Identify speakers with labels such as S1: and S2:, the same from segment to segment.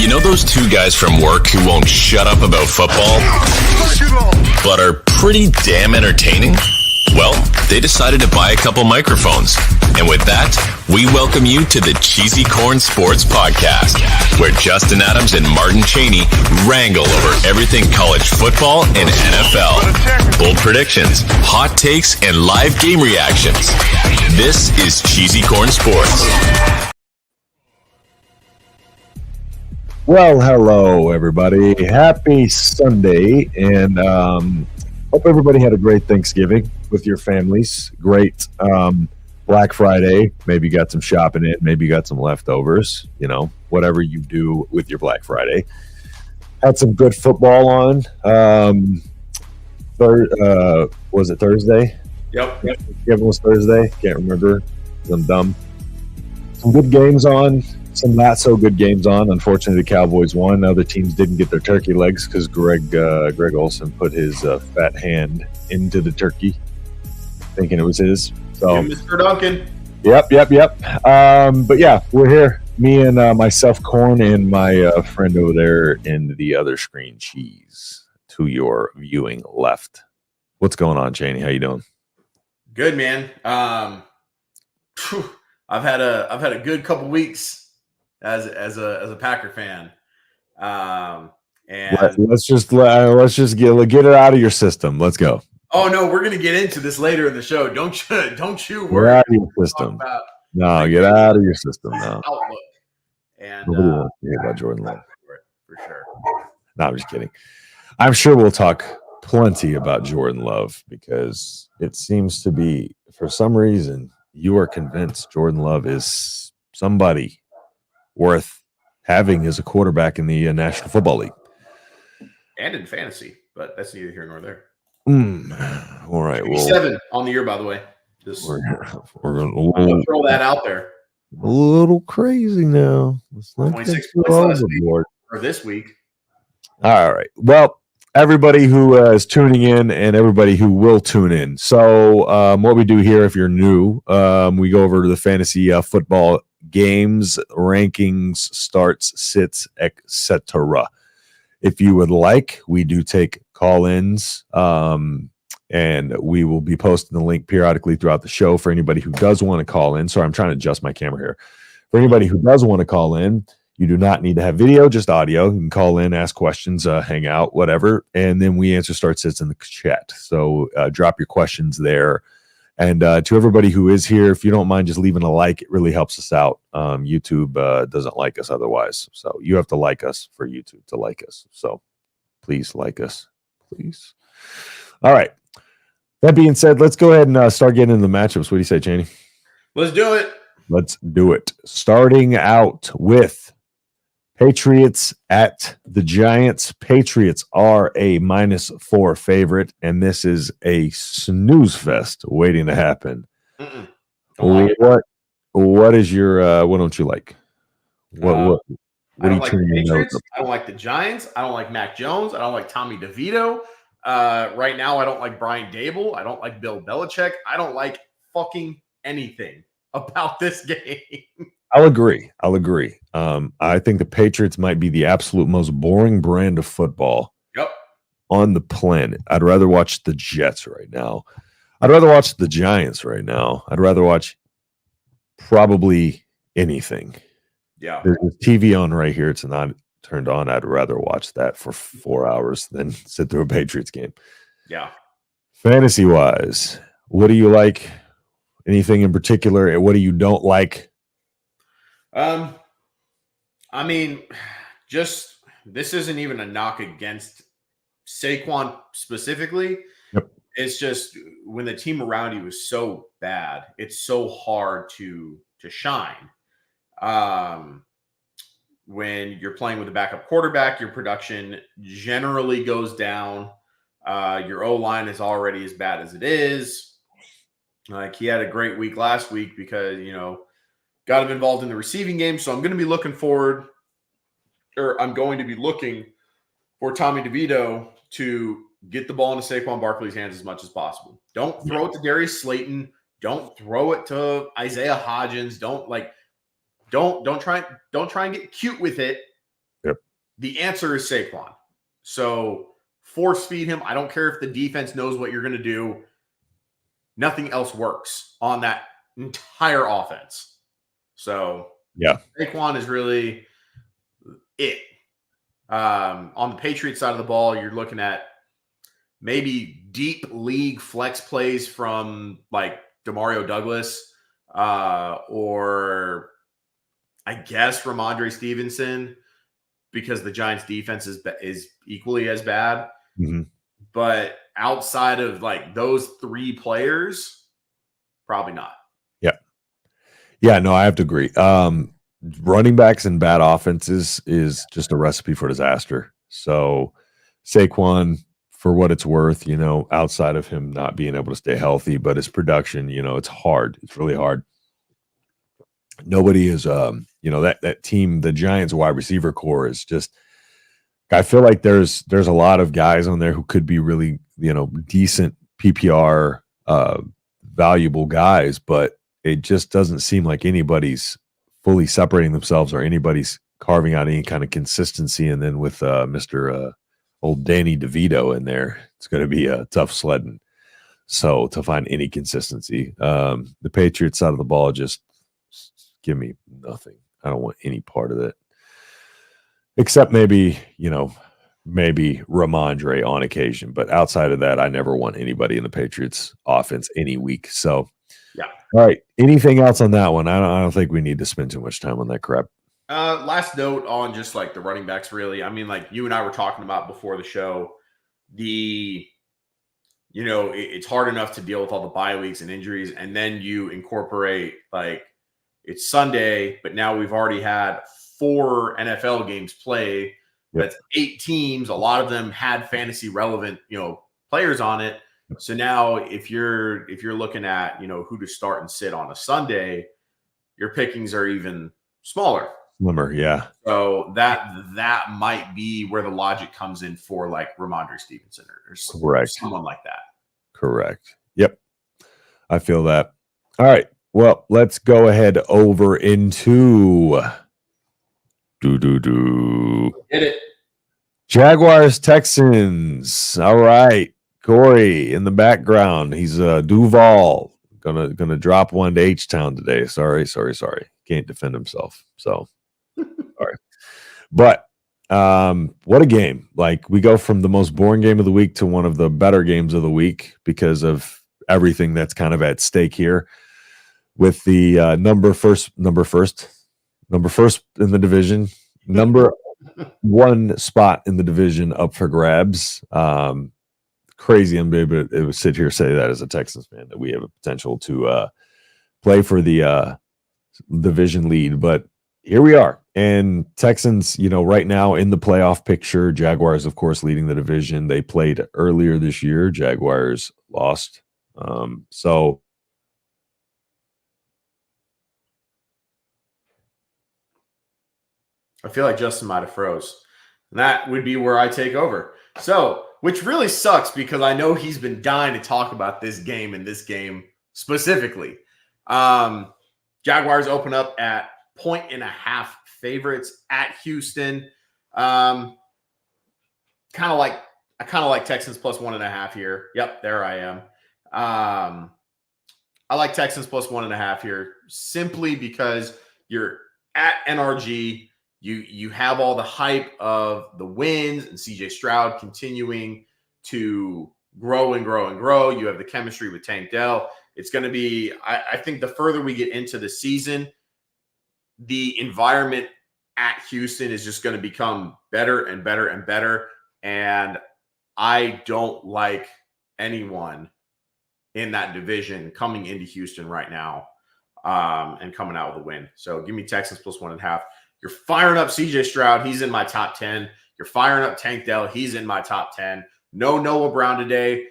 S1: You know those two guys from work who won't shut up about football, but are pretty damn entertaining? Well, they decided to buy a couple microphones. And with that, we welcome you to the CheesyCorn Sports Podcast, where Justin Adams and Martin Chaney wrangle over everything college football and NFL. Bold predictions, hot takes, and live game reactions. This is CheesyCorn Sports.
S2: Well, hello, everybody. Happy Sunday, and hope everybody had a great Thanksgiving with your families. Great Black Friday. Maybe you got some shopping in. Maybe you got some leftovers. You know, whatever you do with your Black Friday. Had some good football on. Was it Thursday?
S3: Yep.
S2: It was Thursday. Can't remember. I'm dumb. Some good games on. Some not so good games on. Unfortunately, the Cowboys won. Other teams didn't get their turkey legs because Greg Olson put his fat hand into the turkey, thinking it was his. So,
S3: Mr. Duncan.
S2: Yep. But yeah, we're here. Me and myself, Corn, and my friend over there in the other screen, Cheese, to your viewing left. What's going on, Chaney? How you doing?
S3: Good, man. I've had a good couple weeks as a Packer fan, and
S2: let's just get it out of your system. Let's go.
S3: Oh no, we're gonna get into this later in the show. Don't you worry.
S2: Get out of your system. No, get out of your system now.
S3: Outlook. And
S2: nobody wants to hear about Jordan Love
S3: for sure.
S2: No, I'm just kidding. I'm sure we'll talk plenty about Jordan Love because it seems to be, for some reason, you are convinced Jordan Love is somebody worth having as a quarterback in the National Football League.
S3: And in fantasy, but that's neither here nor there.
S2: All right.
S3: 7 on the year, by the way.
S2: We're
S3: gonna throw that out there.
S2: A little crazy now.
S3: 26 points last week, or this week.
S2: All right. Well, everybody who is tuning in and everybody who will tune in. So what we do here, if you're new, we go over to the fantasy football games, rankings, starts, sits, etc. If you would like, we do take call-ins, and we will be posting the link periodically throughout the show for anybody who does want to call in. Sorry, I'm trying to adjust my camera here. For anybody who does want to call in, you do not need to have video, just audio. You can call in, ask questions, hang out, whatever, and then we answer start sits in the chat. So drop your questions there. And to everybody who is here, if you don't mind just leaving a like, it really helps us out. YouTube doesn't like us otherwise. So you have to like us for YouTube to like us. So please like us, please. All right. That being said, let's go ahead and start getting into the matchups. What do you say, Chaney?
S3: Let's do it.
S2: Let's do it. Starting out with Patriots at the Giants. Patriots are a -4 favorite, and this is a snooze fest waiting to happen. What is your what don't you like? What
S3: I don't like the Patriots. I don't like the Giants. I don't like Mac Jones. I don't like Tommy DeVito. Right now, I don't like Brian Dable. I don't like Bill Belichick. I don't like fucking anything about this game.
S2: I'll agree. I think the Patriots might be the absolute most boring brand of football on the planet. I'd rather watch the Jets right now. I'd rather watch the Giants right now. I'd rather watch probably anything.
S3: Yeah.
S2: There's TV on right here. It's not turned on. I'd rather watch that for 4 hours than sit through a Patriots game.
S3: Yeah.
S2: Fantasy-wise, what do you like? Anything in particular? What do you don't like?
S3: I mean, just this isn't even a knock against Saquon specifically.
S2: Yep.
S3: It's just when the team around you is so bad, it's so hard to shine. When you're playing with a backup quarterback, your production generally goes down. Your O-line is already as bad as it is. Like, he had a great week last week because, got him involved in the receiving game. So I'm going to be looking for Tommy DeVito to get the ball into Saquon Barkley's hands as much as possible. Don't throw it to Darius Slayton. Don't throw it to Isaiah Hodgins. Don't try and get cute with it.
S2: Yep.
S3: the answer is Saquon. So force feed him. I don't care if the defense knows what you're going to do. Nothing else works on that entire offense. So
S2: yeah,
S3: Saquon is really it. On the Patriots side of the ball, you're looking at maybe deep league flex plays from like Demario Douglas or I guess Ramondre Stevenson because the Giants defense is equally as bad.
S2: mm-hmm.
S3: But outside of like those three players, probably not.
S2: Yeah, no, I have to agree. Running backs and bad offenses is just a recipe for disaster. So Saquon, for what it's worth, outside of him not being able to stay healthy, but his production, it's hard. It's really hard. Nobody is, that team, the Giants wide receiver core is just. I feel like there's a lot of guys on there who could be really, decent PPR valuable guys, but it just doesn't seem like anybody's fully separating themselves or anybody's carving out any kind of consistency. And then with Mr. Old Danny DeVito in there, it's going to be tough sledding. So to find any consistency, the Patriots side of the ball, just give me nothing. I don't want any part of it. Except maybe Ramondre on occasion. But outside of that, I never want anybody in the Patriots offense any week. So,
S3: yeah.
S2: All right. Anything else on that one? I don't think we need to spend too much time on that crap.
S3: Last note on just like the running backs, really. I mean, like you and I were talking about before the show, it's hard enough to deal with all the bye weeks and injuries. And then you incorporate like it's Sunday, but now we've already had 4 NFL games played. That's 8 teams. A lot of them had fantasy relevant, players on it. So now if you're looking at, who to start and sit on a Sunday, your pickings are even smaller.
S2: Slimmer, yeah.
S3: So that might be where the logic comes in for like Ramondre Stevenson or someone like that.
S2: Correct. Yep. I feel that. All right. Well, let's go ahead over into
S3: Hit it.
S2: Jaguars, Texans. All right. Corey in the background. He's Duval. Gonna drop one to H-Town today. Sorry. Can't defend himself. So sorry. But what a game. Like we go from the most boring game of the week to one of the better games of the week because of everything that's kind of at stake here. With the number first in the division, number 1 spot in the division up for grabs. Crazy NBA, but it would sit here say that as a Texans fan that we have a potential to play for the division lead. But here we are, and Texans, right now in the playoff picture. Jaguars, of course, leading the division. They played earlier this year. Jaguars lost. So.
S3: I feel like Justin might have froze. And that would be where I take over. So, which really sucks because I know he's been dying to talk about this game and this game specifically. Jaguars open up at 1.5 favorites at Houston. I kind of like Texans plus 1.5 here. Yep, there I am. I like Texans plus 1.5 here simply because you're at NRG. You have all the hype of the wins and CJ Stroud continuing to grow and grow and grow. You have the chemistry with Tank Dell. It's going to be, I think the further we get into the season, the environment at Houston is just going to become better and better and better. And I don't like anyone in that division coming into Houston right now and coming out with a win. So give me Texans plus 1.5. You're firing up CJ Stroud. He's in my top 10. You're firing up Tank Dell. He's in my top 10. No Noah Brown today.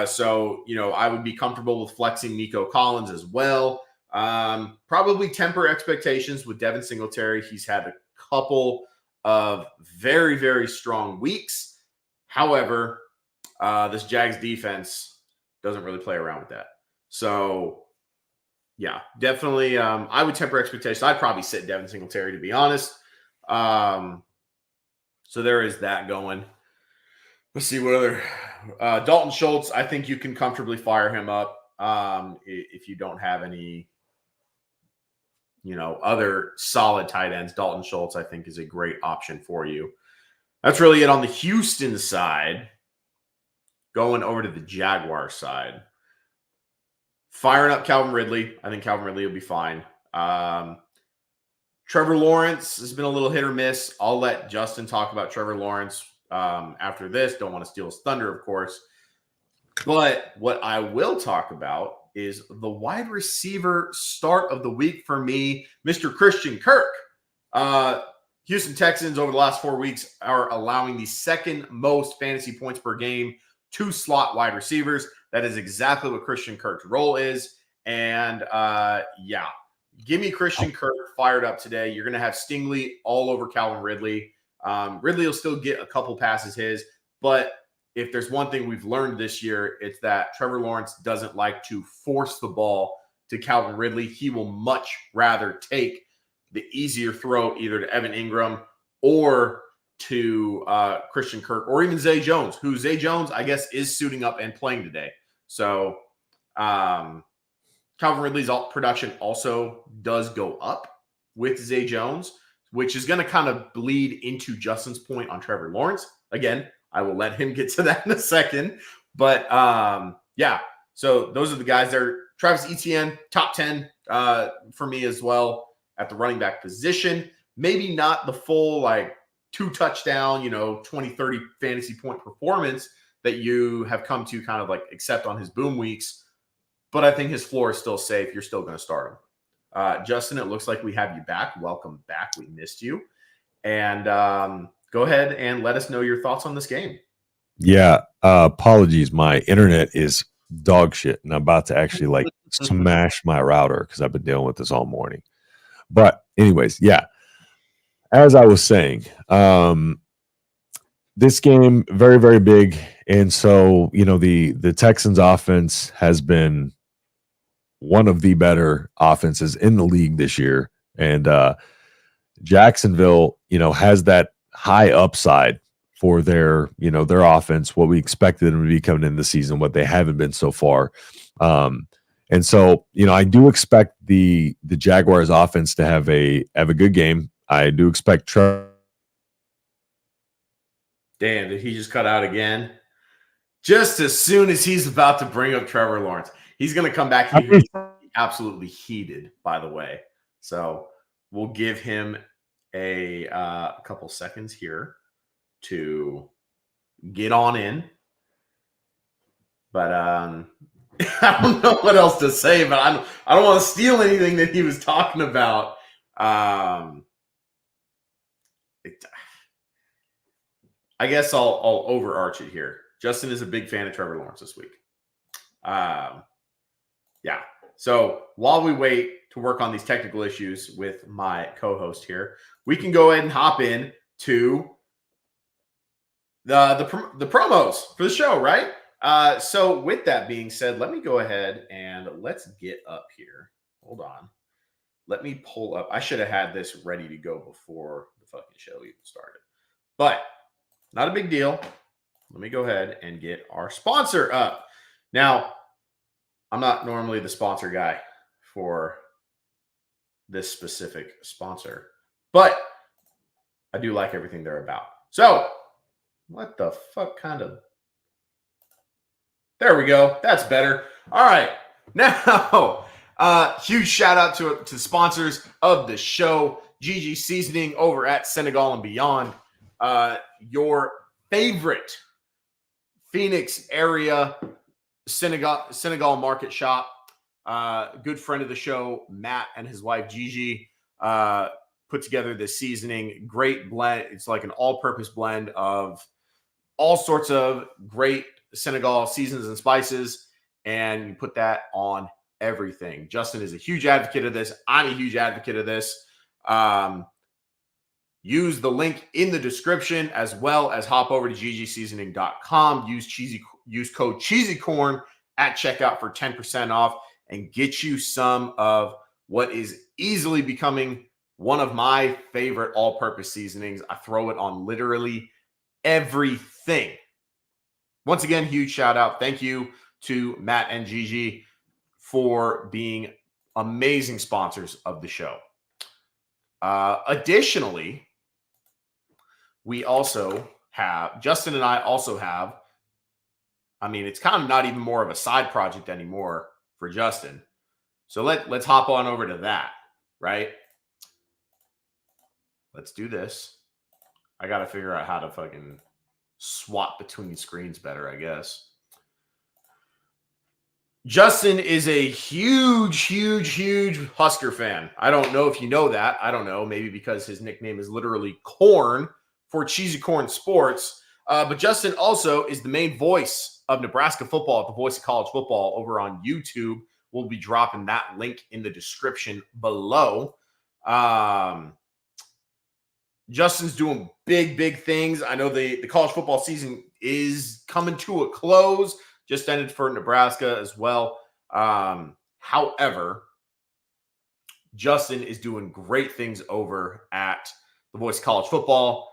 S3: So, I would be comfortable with flexing Nico Collins as well. Probably temper expectations with Devin Singletary. He's had a couple of very, very strong weeks. However, this Jags defense doesn't really play around with that. So, yeah, definitely. I would temper expectations. I'd probably sit Devin Singletary, to be honest. So there is that going. Let's see what other Dalton Schultz. I think you can comfortably fire him up if you don't have any, other solid tight ends. Dalton Schultz, I think, is a great option for you. That's really it on the Houston side. Going over to the Jaguar side, firing up Calvin Ridley. I think Calvin Ridley will be fine. Trevor Lawrence has been a little hit or miss. I'll let Justin talk about Trevor Lawrence after this. Don't want to steal his thunder, of course. But what I will talk about is the wide receiver start of the week for me, Mr. Christian Kirk. Houston Texans over the last 4 weeks are allowing the second most fantasy points per game to slot wide receivers. That is exactly what Christian Kirk's role is. And give me Christian Kirk fired up today. You're going to have Stingley all over Calvin Ridley. Ridley will still get a couple passes his, but if there's one thing we've learned this year, it's that Trevor Lawrence doesn't like to force the ball to Calvin Ridley. He will much rather take the easier throw either to Evan Ingram or to Christian Kirk or even Zay Jones, who Zay Jones, I guess, is suiting up and playing today. So Calvin Ridley's production also does go up with Zay Jones, which is going to kind of bleed into Justin's point on Trevor Lawrence. Again, I will let him get to that in a second. But, so those are the guys there. Travis Etienne, top 10 for me as well at the running back position. Maybe not the full, 2 touchdown, 20, 30 fantasy point performance that you have come to kind of accept on his boom weeks. But I think his floor is still safe. You're still going to start him. Justin, it looks like we have you back. Welcome back. We missed you. And go ahead and let us know your thoughts on this game.
S2: Yeah. Apologies. My internet is dog shit, and I'm about to actually smash my router because I've been dealing with this all morning. But anyways, yeah. As I was saying, this game, very, very big. And so, the Texans offense has been one of the better offenses in the league this year. And Jacksonville, has that high upside for their offense, what we expected them to be coming in the season, what they haven't been so far. And so, I do expect the Jaguars offense to have a good game. I do expect Trevor.
S3: Damn, did he just cut out again? Just as soon as he's about to bring up Trevor Lawrence, he's going to come back. He's absolutely heated, by the way. So we'll give him a couple seconds here to get on in. But I don't know what else to say, but I don't want to steal anything that he was talking about. I guess I'll overarch it here. Justin is a big fan of Trevor Lawrence this week. So while we wait to work on these technical issues with my co-host here, we can go ahead and hop in to the promos for the show, right? So with that being said, let me go ahead and let's get up here. Hold on. Let me pull up. I should have had this ready to go before the fucking show even started. But not a big deal. Let me go ahead and get our sponsor up. Now, I'm not normally the sponsor guy for this specific sponsor, but I do like everything they're about. So, what the fuck kind of... There we go. That's better. All right. Now, huge shout out to sponsors of the show, GG Seasoning over at Senegal and Beyond. Your favorite Phoenix area Senegal market shop. Good friend of the show, Matt, and his wife Gigi put together this seasoning. Great blend. It's like an all-purpose blend of all sorts of great Senegal seasons and spices, and you put that on everything. Justin is a huge advocate of this. I'm a huge advocate of this. Use the link in the description, as well as hop over to ggseasoning.com. Use code CheesyCorn at checkout for 10% off and get you some of what is easily becoming one of my favorite all-purpose seasonings. I throw it on literally everything. Once again, huge shout out. Thank you to Matt and Gigi for being amazing sponsors of the show. Additionally, we also have, Justin and I also have, it's kind of not even more of a side project anymore for Justin. So let's hop on over to that, right? Let's do this. I got to figure out how to fucking swap between screens better, I guess. Justin is a huge Husker fan. I don't know if you know that. I don't know. Maybe because his nickname is literally Corn for CheesyCorn Sports. But Justin also is the main voice of Nebraska football at the Voice of College Football over on YouTube. We'll be dropping that link in the description below. Justin's doing big things. I know the college football season is coming to a close. Just ended for Nebraska as well. However, Justin is doing great things over at the Voice of College Football.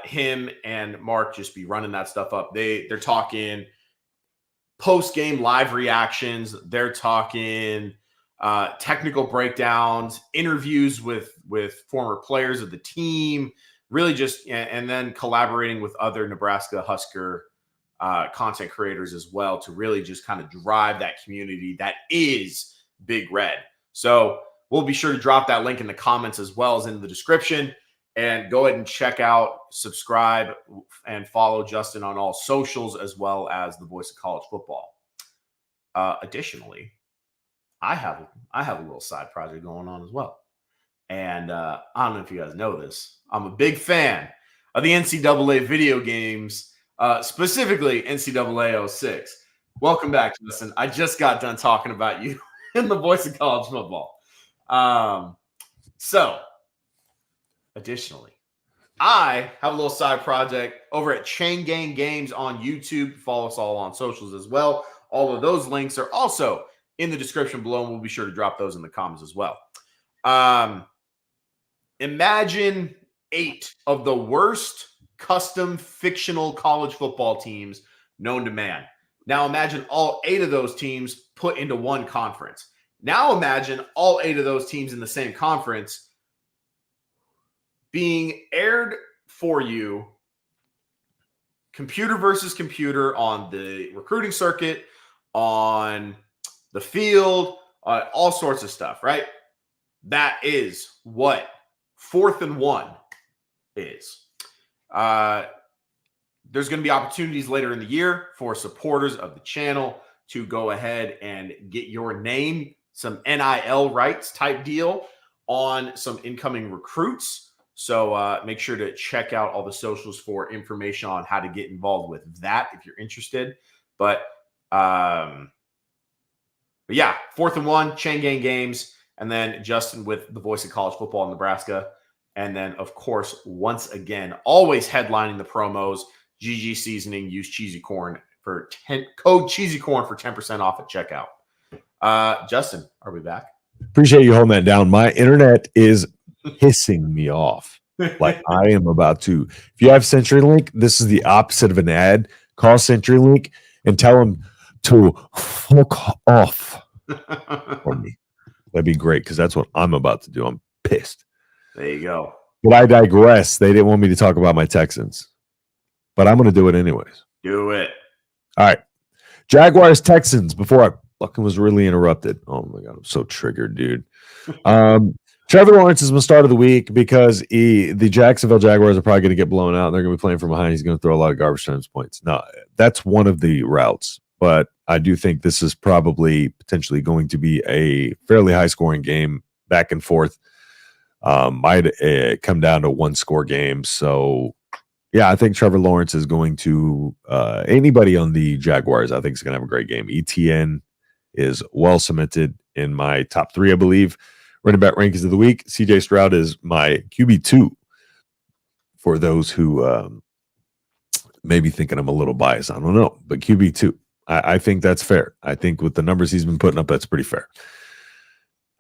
S3: Him and Mark just be running that stuff up. They're talking post-game live reactions. They're talking technical breakdowns, interviews with former players of the team, really just, and then collaborating with other Nebraska Husker content creators as well to really just kind of drive that community that is Big Red. So we'll be sure to drop that link in the comments as well as in the description. And go ahead and check out, subscribe, and follow Justin on all socials as well as the Voice of College Football. Additionally, I have a little side project going on as well. And I don't know if you guys know this. I'm a big fan of the NCAA video games, specifically NCAA 06. Welcome back, Justin. I just got done talking about you in the Voice of College Football. Additionally, I have a little side project over at Chain Gang Games on YouTube. Follow us all on socials as well. All of those links are also in the description below, and we'll be sure to drop those in the comments as well. Imagine 8 of the worst custom fictional college football teams known to man. Now imagine all 8 of those teams put into one conference. Now imagine all 8 of those teams in the same conference being aired for you, computer versus computer, on the recruiting circuit, on the field, all sorts of stuff, right? That is what 4th and 1 is. There's going to be opportunities later in the year for supporters of the channel to go ahead and get your name, some NIL rights type deal on some incoming recruits. So make sure to check out all the socials for information on how to get involved with that if you're interested. But yeah, 4th and 1, Chain Gang Games, and then Justin with the Voice of College Football in Nebraska. And then, of course, once again, always headlining the promos, GG Seasoning, use CheesyCorn for code CheesyCorn for 10% off at checkout. Justin, are we back?
S2: Appreciate you holding that down. My internet is pissing me off. Like I am about to. If you have CenturyLink, this is the opposite of an ad. Call CenturyLink and tell them to fuck off for me. That'd be great because that's what I'm about to do. I'm pissed.
S3: There you go.
S2: But I digress. They didn't want me to talk about my Texans, but I'm going to do it anyways.
S3: Do it.
S2: All right. Jaguars, Texans, before I fucking was really interrupted. Oh my God. I'm so triggered, dude. Trevor Lawrence is my start of the week because the Jacksonville Jaguars are probably going to get blown out and they're going to be playing from behind. He's going to throw a lot of garbage time points. No, that's one of the routes, but I do think this is probably potentially going to be a fairly high scoring game, back and forth. Might come down to 1-score games. So yeah, I think Trevor Lawrence is going to anybody on the Jaguars, I think is going to have a great game. ETN is well cemented in my top 3, I believe. Running back rankings of the week. CJ Stroud is my QB2 for those who may be thinking I'm a little biased. I don't know, but QB2. I think that's fair. I think with the numbers he's been putting up, that's pretty fair.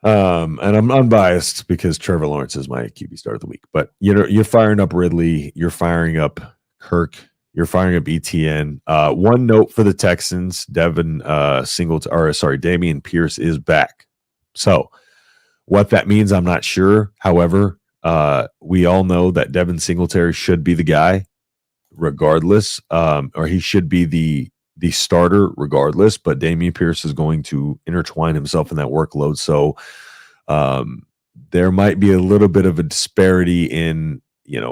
S2: And I'm unbiased because Trevor Lawrence is my QB start of the week. But you're firing up Ridley, you're firing up Kirk, you're firing up ETN. One note for the Texans: Damian Pierce is back. So what that means, I'm not sure. However, we all know that Devin Singletary should be the guy, regardless, or he should be the starter regardless. But Damian Pierce is going to intertwine himself in that workload. So there might be a little bit of a disparity in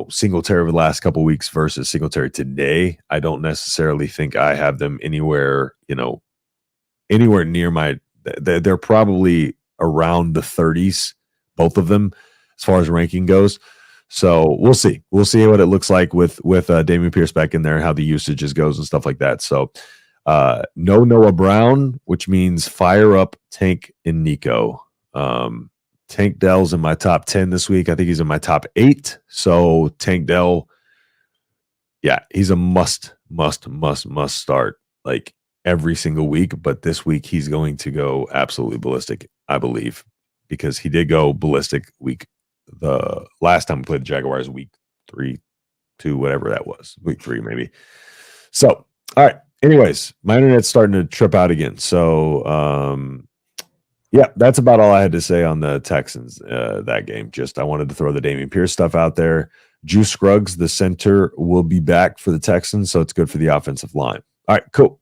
S2: Singletary over the last couple of weeks versus Singletary today. I don't necessarily think I have them anywhere near my. They're probably around the 30s, both of them, as far as ranking goes. So we'll see. We'll see what it looks like with Damian Pierce back in there, how the usages goes and stuff like that. So no Noah Brown, which means fire up Tank and Nico. Tank Dell's in my top 10 this week. I think he's in my top 8. So Tank Dell, yeah, he's a must start like every single week. But this week he's going to go absolutely ballistic, I believe, because he did go ballistic the last time we played the Jaguars, week 3, 2, whatever that was, week 3 maybe. So, all right. Anyways, my internet's starting to trip out again. So, yeah, that's about all I had to say on the Texans that game. Just I wanted to throw the Damian Pierce stuff out there. Juice Scruggs, the center, will be back for the Texans, so it's good for the offensive line. All right, cool.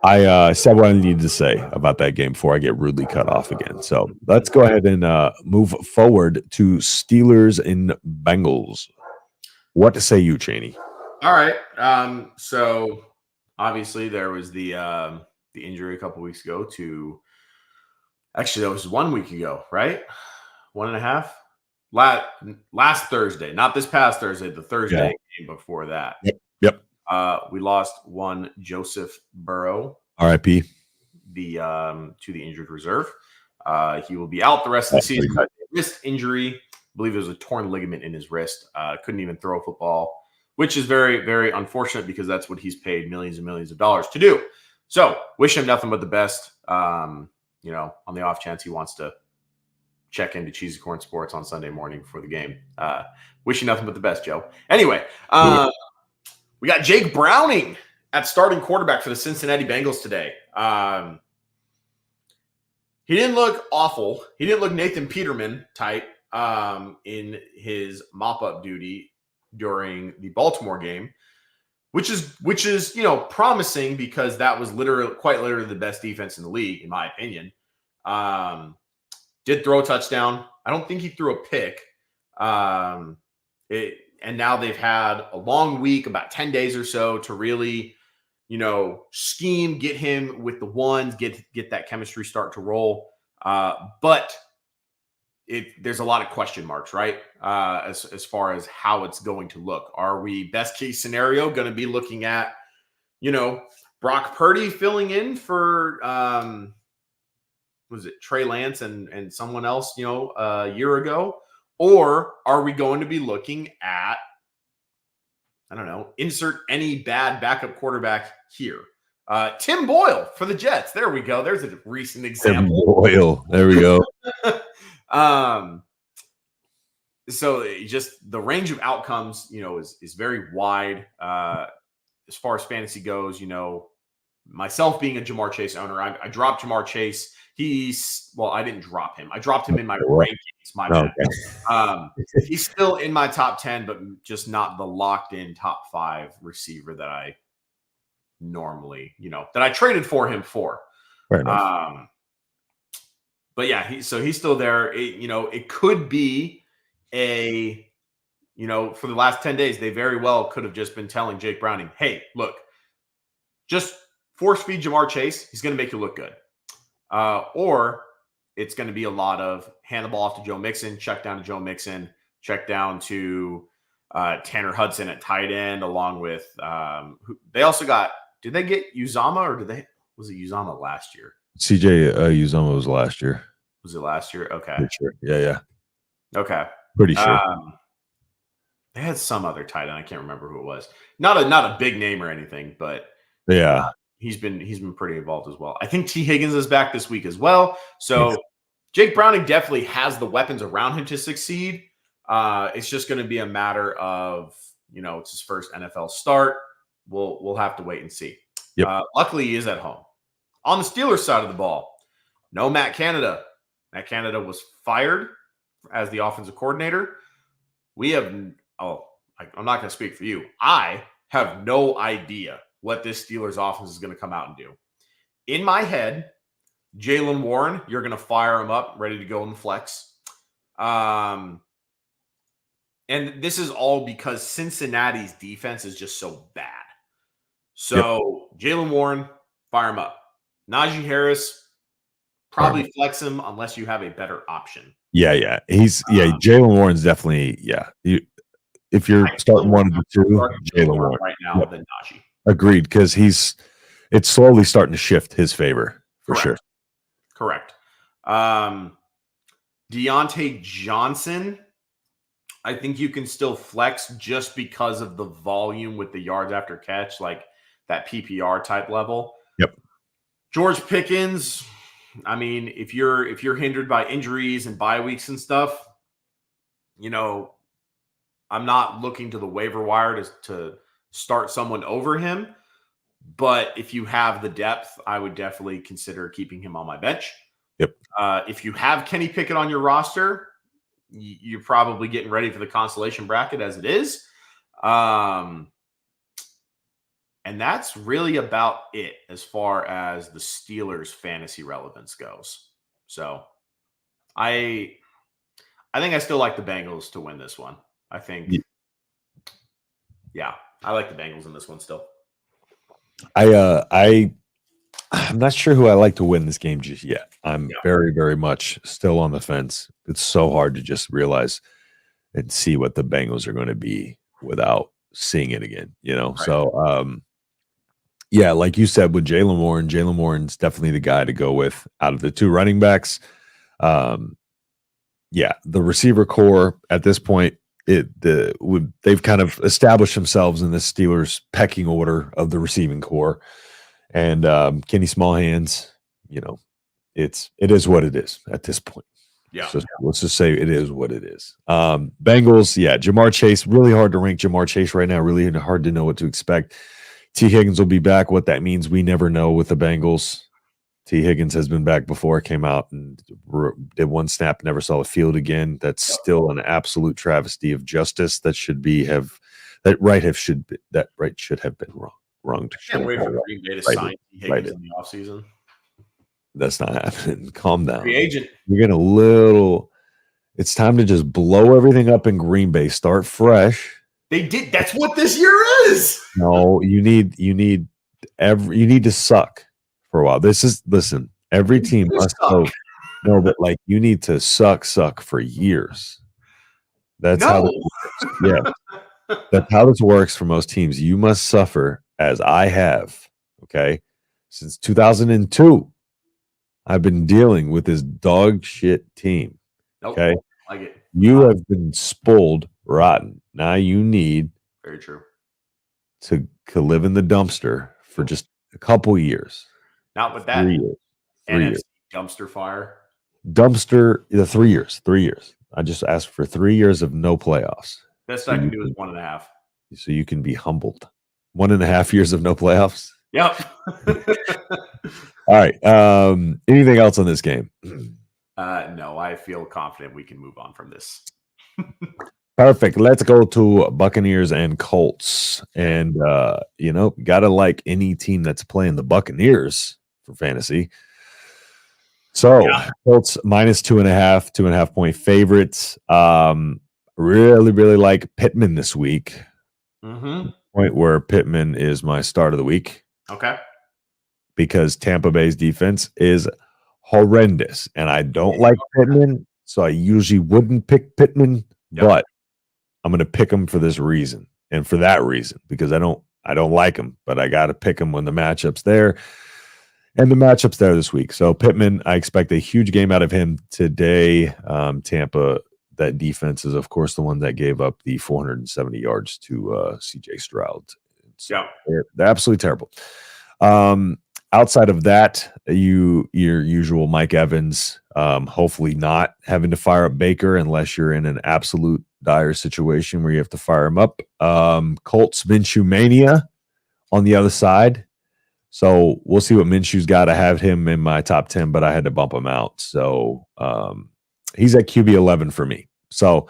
S2: I said what I needed to say about that game before I get rudely cut off again. So let's go ahead and move forward to Steelers and Bengals. What to say you, Chaney?
S3: All right. So obviously there was the injury a couple weeks ago to – actually, that was 1 week ago, right? 1.5? Last Thursday, not this past Thursday, the Thursday game before that.
S2: Yep.
S3: We lost one Joseph Burrow,
S2: R.I.P.
S3: to the injured reserve. He will be out the rest of the season. Wrist injury, I believe it was a torn ligament in his wrist. Couldn't even throw a football, which is very, very unfortunate because that's what he's paid millions and millions of dollars to do. So wish him nothing but the best. On the off chance he wants to check into CheesyCorn Sports on Sunday morning for the game. Wish you nothing but the best, Joe. Anyway, we got Jake Browning at starting quarterback for the Cincinnati Bengals today. He didn't look awful. He didn't look Nathan Peterman type in his mop-up duty during the Baltimore game, which is promising because that was quite literally the best defense in the league, in my opinion. Did throw a touchdown. I don't think he threw a pick. And now they've had a long week, about 10 days or so, to really, scheme, get him with the ones, get that chemistry start to roll. But there's a lot of question marks, right? As far as how it's going to look. Are we, best case scenario, going to be looking at, Brock Purdy filling in for, was it Trey Lance and someone else, a year ago? Or are we going to be looking at, I don't know, insert any bad backup quarterback here? Tim Boyle for the Jets. There we go. There's a recent example.
S2: Tim Boyle. There we go.
S3: So just the range of outcomes, is very wide. As far as fantasy goes, myself being a Jamar Chase owner, I dropped Jamar Chase. I didn't drop him. I dropped him in my rankings. My bad. Okay. He's still in my top 10, but just not the locked-in top 5 receiver that I normally, that I traded for him for.
S2: Fair enough.
S3: But yeah, he's still there. It could be for the last 10 days, they very well could have just been telling Jake Browning, hey, look, just force feed Jamar Chase. He's going to make you look good. Or it's going to be a lot of hand the ball off to Joe Mixon, check down to Joe Mixon, check down to Tanner Hudson at tight end, along with they also got. Did they get Uzama or was it Uzama last year?
S2: CJ Uzama was last year.
S3: Was it last year? Okay,
S2: pretty sure. Yeah.
S3: Okay,
S2: pretty sure.
S3: They had some other tight end. I can't remember who it was. Not a big name or anything, but
S2: yeah.
S3: He's been pretty involved as well. I think T. Higgins is back this week as well. So Jake Browning definitely has the weapons around him to succeed. It's just going to be a matter of, it's his first NFL start. We'll have to wait and see.
S2: Yep.
S3: Luckily, he is at home. On the Steelers side of the ball, no Matt Canada. Matt Canada was fired as the offensive coordinator. I'm not going to speak for you. I have no idea what this Steelers offense is going to come out and do. In my head, Jaylen Warren, you're going to fire him up, ready to go in the flex. And this is all because Cincinnati's defense is just so bad. So Jaylen Warren, fire him up. Najee Harris, probably flex him unless you have a better option.
S2: Yeah. Jaylen Warren's definitely, if you're starting one of the two, Jaylen Warren
S3: right now than Najee.
S2: Agreed, because it's slowly starting to shift his favor for sure.
S3: Correct. Deontay Johnson, I think you can still flex just because of the volume with the yards after catch, like that PPR type level.
S2: Yep.
S3: George Pickens, I mean, if you're hindered by injuries and bye weeks and stuff, I'm not looking to the waiver wire to start someone over him. But if you have the depth, I would definitely consider keeping him on my bench.
S2: Yep.
S3: If you have Kenny Pickett on your roster, you're probably getting ready for the consolation bracket as it is. And that's really about it as far as the Steelers' fantasy relevance goes. So I think I still like the Bengals to win this one. I think, I like the Bengals in this one still.
S2: I'm not sure who I like to win this game just yet. I'm very, very much still on the fence. It's so hard to just realize and see what the Bengals are going to be without seeing it again, Right. So, like you said, with Jaylen Warren's definitely the guy to go with out of the two running backs. The receiver core at this point, they've kind of established themselves in the Steelers pecking order of the receiving core, and Kenny Smallhands, it is what it is at this point. So let's just say it is what it is. Bengals, Jamar Chase, really hard to rank Jamar Chase right now. Really hard to know what to expect. T. Higgins will be back. What that means, we never know with the Bengals. T. Higgins has been back before, came out and did one snap, never saw the field again. That's still an absolute travesty of justice. That should right have been wrong.
S3: Can't wait for Green Bay to sign T. Higgins in the offseason.
S2: That's not happening. Calm down.
S3: Free agent.
S2: You're getting it's time to just blow everything up in Green Bay. Start fresh.
S3: They did. That's what this year is.
S2: No, you need to suck for a while. Listen, every team must go. No, but you need to suck for years. That's how that's how this works for most teams. You must suffer, as I have, okay? Since 2002, I've been dealing with this dog shit team. Okay?
S3: Like it.
S2: You have been spoiled rotten. Now you need
S3: very true
S2: to live in the dumpster for just a couple years.
S3: Not with that
S2: 3 years.
S3: Dumpster fire.
S2: Dumpster, 3 years. 3 years. I just asked for 3 years of no playoffs.
S3: Best I can do is 1.5.
S2: So you can be humbled. 1.5 years of no playoffs.
S3: Yep.
S2: All right. Anything else on this game?
S3: No, I feel confident we can move on from this.
S2: Perfect. Let's go to Buccaneers and Colts. And, got to like any team that's playing the Buccaneers for fantasy. So, Colts minus 2.5 point favorites. Really, really like Pittman this week.
S3: Mm-hmm.
S2: Point where Pittman is my start of the week.
S3: Okay.
S2: Because Tampa Bay's defense is horrendous. And I don't like Pittman, so I usually wouldn't pick Pittman, but I'm going to pick him for this reason and for that reason, because I don't like him, but I got to pick him when the matchup's there. And the matchup's there this week. So Pittman, I expect a huge game out of him today. Tampa, that defense is, of course, the one that gave up the 470 yards to C.J. Stroud. So they're absolutely terrible. outside of that, your usual Mike Evans, hopefully not having to fire up Baker unless you're in an absolute dire situation where you have to fire him up. Colts Minshew mania on the other side. So we'll see what Minshew's got. I have him in my top 10, but I had to bump him out. So he's at QB 11 for me. So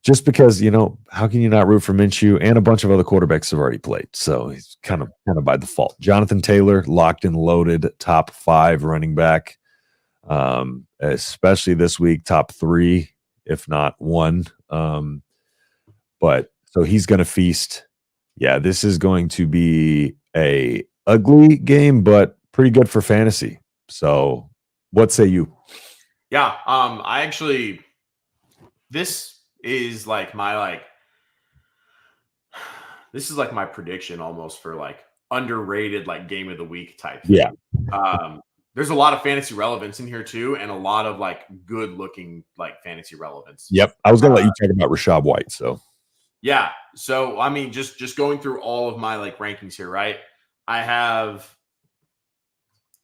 S2: just because, how can you not root for Minshew? And a bunch of other quarterbacks have already played. So he's kind of by default. Jonathan Taylor, locked and loaded, top 5 running back, especially this week, top 3, if not 1. But so he's going to feast. Yeah, this is going to be a ugly game, but pretty good for fantasy. So what say you?
S3: Yeah, I actually, this is like my prediction almost for like underrated like game of the week type thing.
S2: Yeah.
S3: There's a lot of fantasy relevance in here too, and a lot of like good looking like fantasy relevance.
S2: Yep. I was gonna let you talk about Rashad White. So
S3: yeah. So I mean, just going through all of my like rankings here, right? I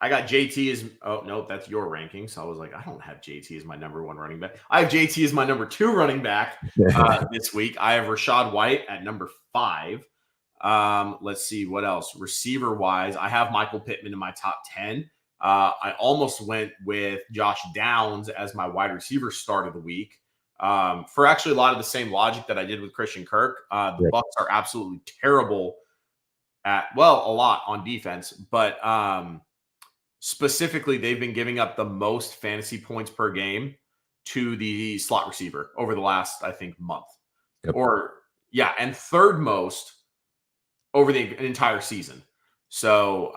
S3: got JT as no, that's your ranking. So I was like, I don't have JT as my number 1 running back. I have JT as my number 2 running back this week. I have Rashad White at number 5. Let's see what else. Receiver wise, I have Michael Pittman in my top 10. I almost went with Josh Downs as my wide receiver start of the week. For actually a lot of the same logic that I did with Christian Kirk. The Bucs are absolutely terrible at, a lot on defense, but specifically, they've been giving up the most fantasy points per game to the slot receiver over the last, I think, month.
S2: Yep.
S3: And third most over the entire season. So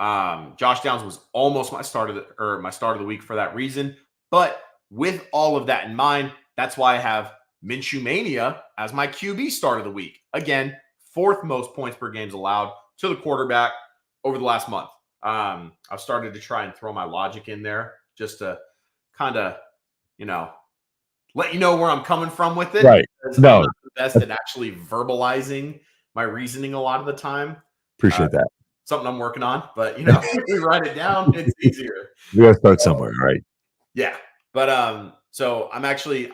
S3: Josh Downs was almost my start of the week for that reason. But with all of that in mind, that's why I have Minshew Mania as my QB start of the week. Again, 4th most points per games allowed to the quarterback over the last month. I've started to try and throw my logic in there just to kind of, let you know where I'm coming from with it.
S2: Right. No.
S3: I'm not the best at actually verbalizing my reasoning a lot of the time.
S2: Appreciate that.
S3: Something I'm working on, but if we write it down, it's easier.
S2: We gotta start somewhere, right?
S3: Yeah. But so I'm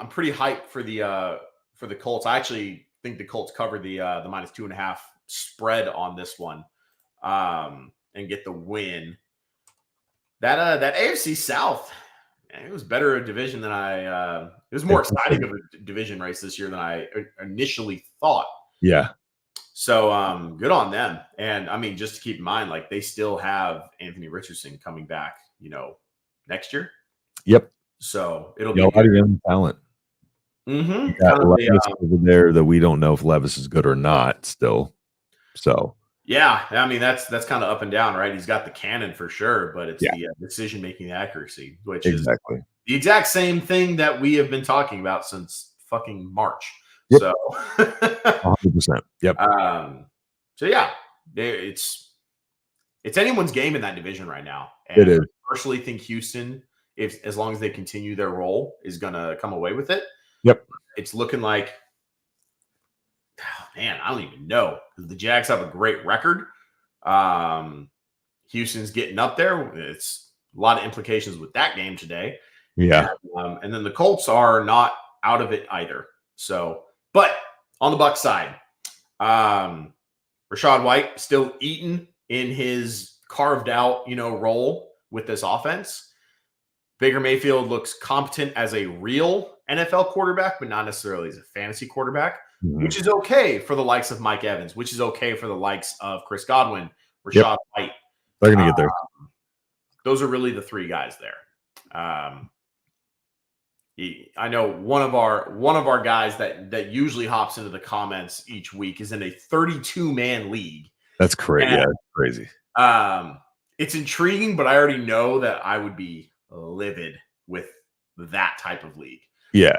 S3: pretty hyped for the Colts. I actually think the Colts cover the -2.5 spread on this one. And get the win. That AFC South, it was better a division than it was more exciting of a division race this year than I initially thought.
S2: Yeah.
S3: So good on them. And I mean, just to keep in mind, like they still have Anthony Richardson coming back, next year.
S2: Yep.
S3: So it'll be
S2: a lot of young talent.
S3: Mm-hmm.
S2: Got Levis over there that we don't know if Levis is good or not still. So
S3: yeah, I mean that's kind of up and down, right? He's got the cannon for sure, but it's the decision making accuracy, which is the exact same thing that we have been talking about since fucking March.
S2: Yep.
S3: So
S2: 100%. Yep.
S3: So yeah, it's anyone's game in that division right now. And
S2: it is.
S3: I personally think Houston, as long as they continue their role, is gonna come away with it.
S2: Yep.
S3: It's looking like. Man, I don't even know. The Jags have a great record. Houston's getting up there. It's a lot of implications with that game today.
S2: Yeah.
S3: And then the Colts are not out of it either. So, but on the Bucs side, Rashad White still eating in his carved out, role with this offense. Baker Mayfield looks competent as a real NFL quarterback, but not necessarily as a fantasy quarterback. Which is okay for the likes of Mike Evans, which is okay for the likes of Chris Godwin, Rashad White.
S2: They're going to get there.
S3: Those are really the 3 guys there. I know one of our guys that usually hops into the comments each week is in a 32-man league.
S2: That's crazy. Yeah, that's crazy.
S3: It's intriguing, but I already know that I would be livid with that type of league.
S2: Yeah.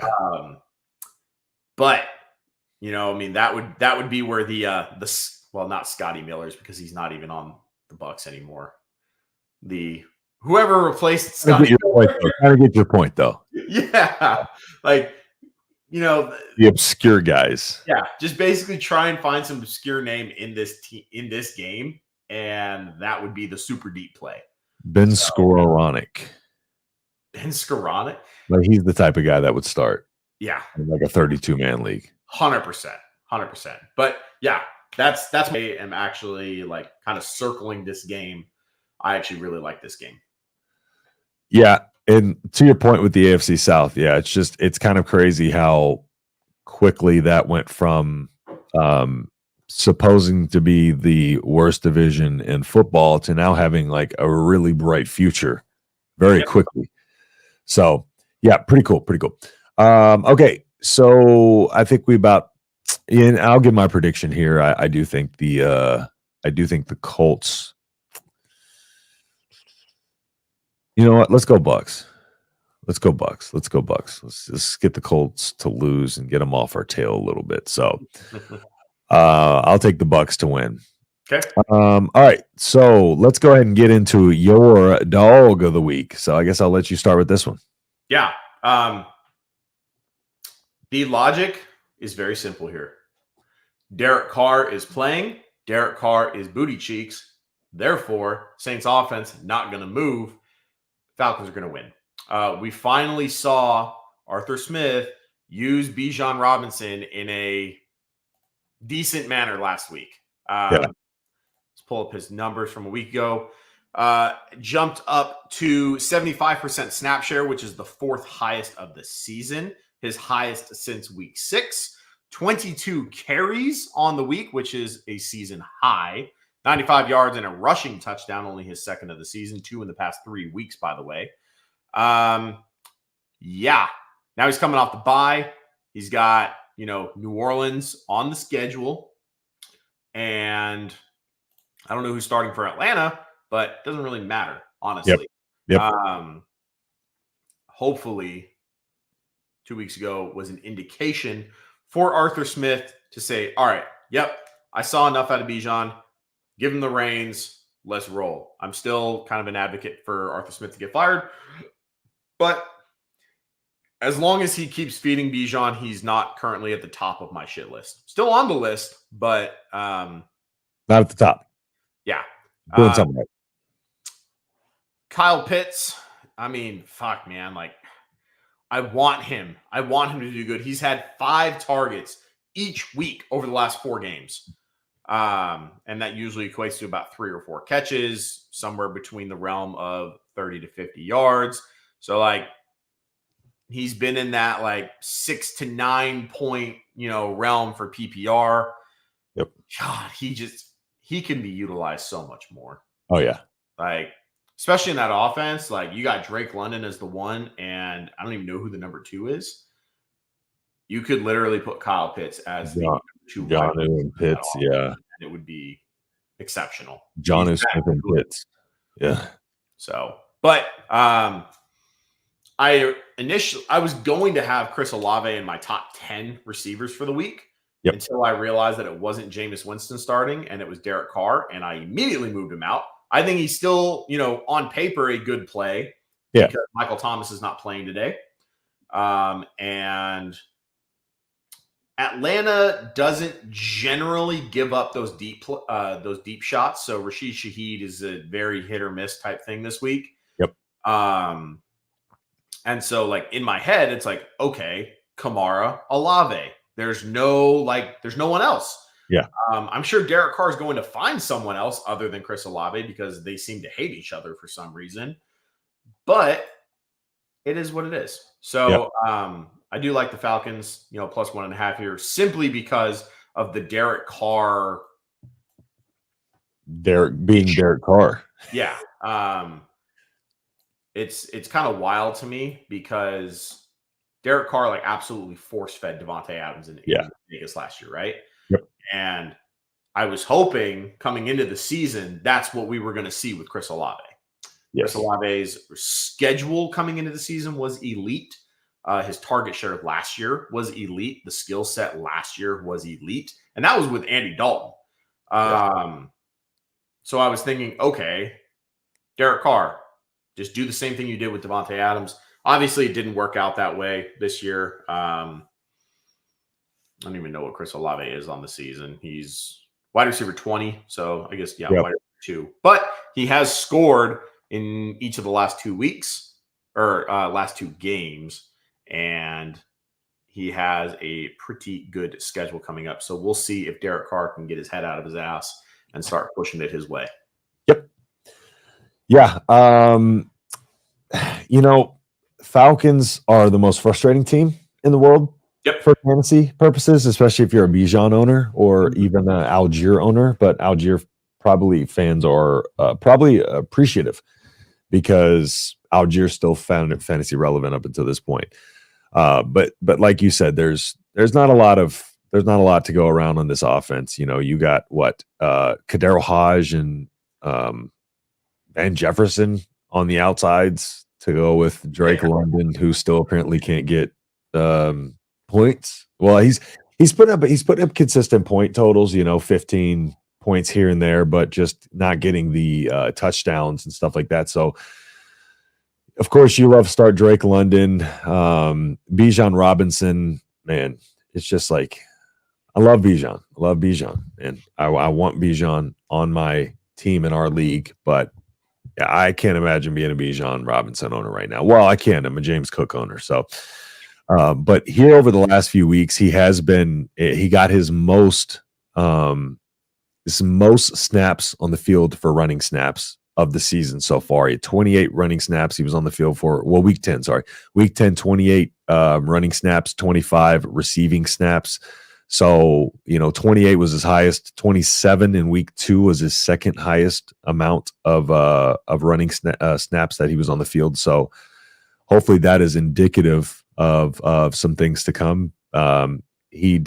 S3: But I mean, that would be where the not Scotty Miller's because he's not even on the Bucs anymore. Whoever replaced Scotty Miller.
S2: Trying to get your point though.
S3: Yeah. Like,
S2: the obscure guys.
S3: Yeah. Just basically try and find some obscure name in this game. And that would be the super deep play.
S2: Ben Skoranek.
S3: Ben Skoranek?
S2: Like he's the type of guy that would start.
S3: Yeah.
S2: In like a 32-man league.
S3: 100%. 100%. But yeah, that's why I am actually like kind of circling this game. I actually really like this game.
S2: Yeah. And to your point with the AFC South, yeah, it's kind of crazy how quickly that went from supposing to be the worst division in football to now having like a really bright future very quickly. So yeah, pretty cool. Okay. So I think and I'll give my prediction here. I do think the Colts. You know what? Let's go Bucks. Let's get the Colts to lose and get them off our tail a little bit. So I'll take the Bucks to win.
S3: Okay.
S2: All right. So let's go ahead and get into your dog of the week. So I guess I'll let you start with this one.
S3: Yeah. The logic is very simple here. Derek Carr is playing. Derek Carr is booty cheeks. Therefore, Saints offense not going to move. Falcons are going to win. We finally saw Arthur Smith use Bijan Robinson in a decent manner last week. Let's pull up his numbers from a week ago. Jumped up to 75% snap share, which is the fourth highest of the season. His highest since week 6. 22 carries on the week, which is a season high. 95 yards and a rushing touchdown, only his second of the season. 2 in the past 3 weeks, by the way. Yeah. Now he's coming off the bye. He's got, New Orleans on the schedule. And I don't know who's starting for Atlanta, but it doesn't really matter, honestly.
S2: Yep.
S3: Hopefully, 2 weeks ago was an indication for Arthur Smith to say, all right, yep, I saw enough out of Bijan. Give him the reins. Let's roll. I'm still kind of an advocate for Arthur Smith to get fired. But as long as he keeps feeding Bijan, he's not currently at the top of my shit list. Still on the list, but
S2: not at the top.
S3: Yeah.
S2: Doing something right.
S3: Kyle Pitts, I mean, fuck, man. Like, I want him to do good. He's had 5 targets each week over the last 4 games. And that usually equates to about 3 or 4 catches, somewhere between the realm of 30 to 50 yards. So, like, he's been in that, like, 6 to 9 point, realm for PPR.
S2: Yep.
S3: God, he can be utilized so much more.
S2: Oh, yeah.
S3: Like, especially in that offense, like, you got Drake London as the 1, and I don't even know who the number 2 is. You could literally put Kyle Pitts as the number 2.
S2: Jonnu and Pitts, yeah.
S3: And it would be exceptional.
S2: Jonnu Smith and Pitts. Yeah.
S3: So, but I was going to have Chris Olave in my top 10 receivers for the week until I realized that it wasn't Jameis Winston starting and it was Derek Carr, and I immediately moved him out. I think he's still, on paper, a good play because Michael Thomas is not playing today. And Atlanta doesn't generally give up those deep shots. So Rashid Shaheed is a very hit or miss type thing this week.
S2: Yep.
S3: And so, like, in my head, it's like, okay, Kamara, Olave. There's no one else.
S2: Yeah.
S3: I'm sure Derek Carr is going to find someone else other than Chris Olave because they seem to hate each other for some reason. But it is what it is. So I do like the Falcons, plus 1.5 here, simply because of the Derek Carr.
S2: Derek Carr.
S3: Yeah. It's kind of wild to me because Derek Carr, like, absolutely force-fed Devontae Adams in Vegas last year, right?
S2: Yep.
S3: And I was hoping coming into the season, that's what we were going to see with Chris Olave.
S2: Yes.
S3: Chris Olave's schedule coming into the season was elite. His target share last year was elite. The skill set last year was elite. And that was with Andy Dalton. So I was thinking, okay, Derek Carr, just do the same thing you did with Devontae Adams. Obviously, it didn't work out that way this year. I don't even know what Chris Olave is on the season. He's wide receiver 20. So I guess, wide receiver 2. But he has scored in each of the last 2 weeks or last 2 games, and he has a pretty good schedule coming up. So we'll see if Derek Carr can get his head out of his ass and start pushing it his way.
S2: Yep. Yeah. Falcons are the most frustrating team in the world for fantasy purposes, especially if you're a Bijan owner or even an Algier owner. But Algier probably fans are probably appreciative because Algier still found it fantasy relevant up until this point. But like you said, there's not a lot to go around on this offense. You got Kadero Hodge and Van Jefferson on the outsides to go with Drake London, who still apparently can't get points. Well, he's put up consistent point totals, 15 points here and there, but just not getting the touchdowns and stuff like that. So, of course, you love start Drake London, Bijan Robinson. Man, it's just like I love Bijan, and I want Bijan on my team in our league, but yeah, I can't imagine being a Bijan Robinson owner right now. Well, I can. I'm a James Cook owner. So, but here over the last few weeks, he got his most snaps on the field for running snaps of the season so far. He had 28 running snaps. He was on the field for, week 10, 28 running snaps, 25 receiving snaps. So, 28 was his highest. 27 in week 2 was his second highest amount of running snaps that he was on the field. So, hopefully, that is indicative of some things to come. He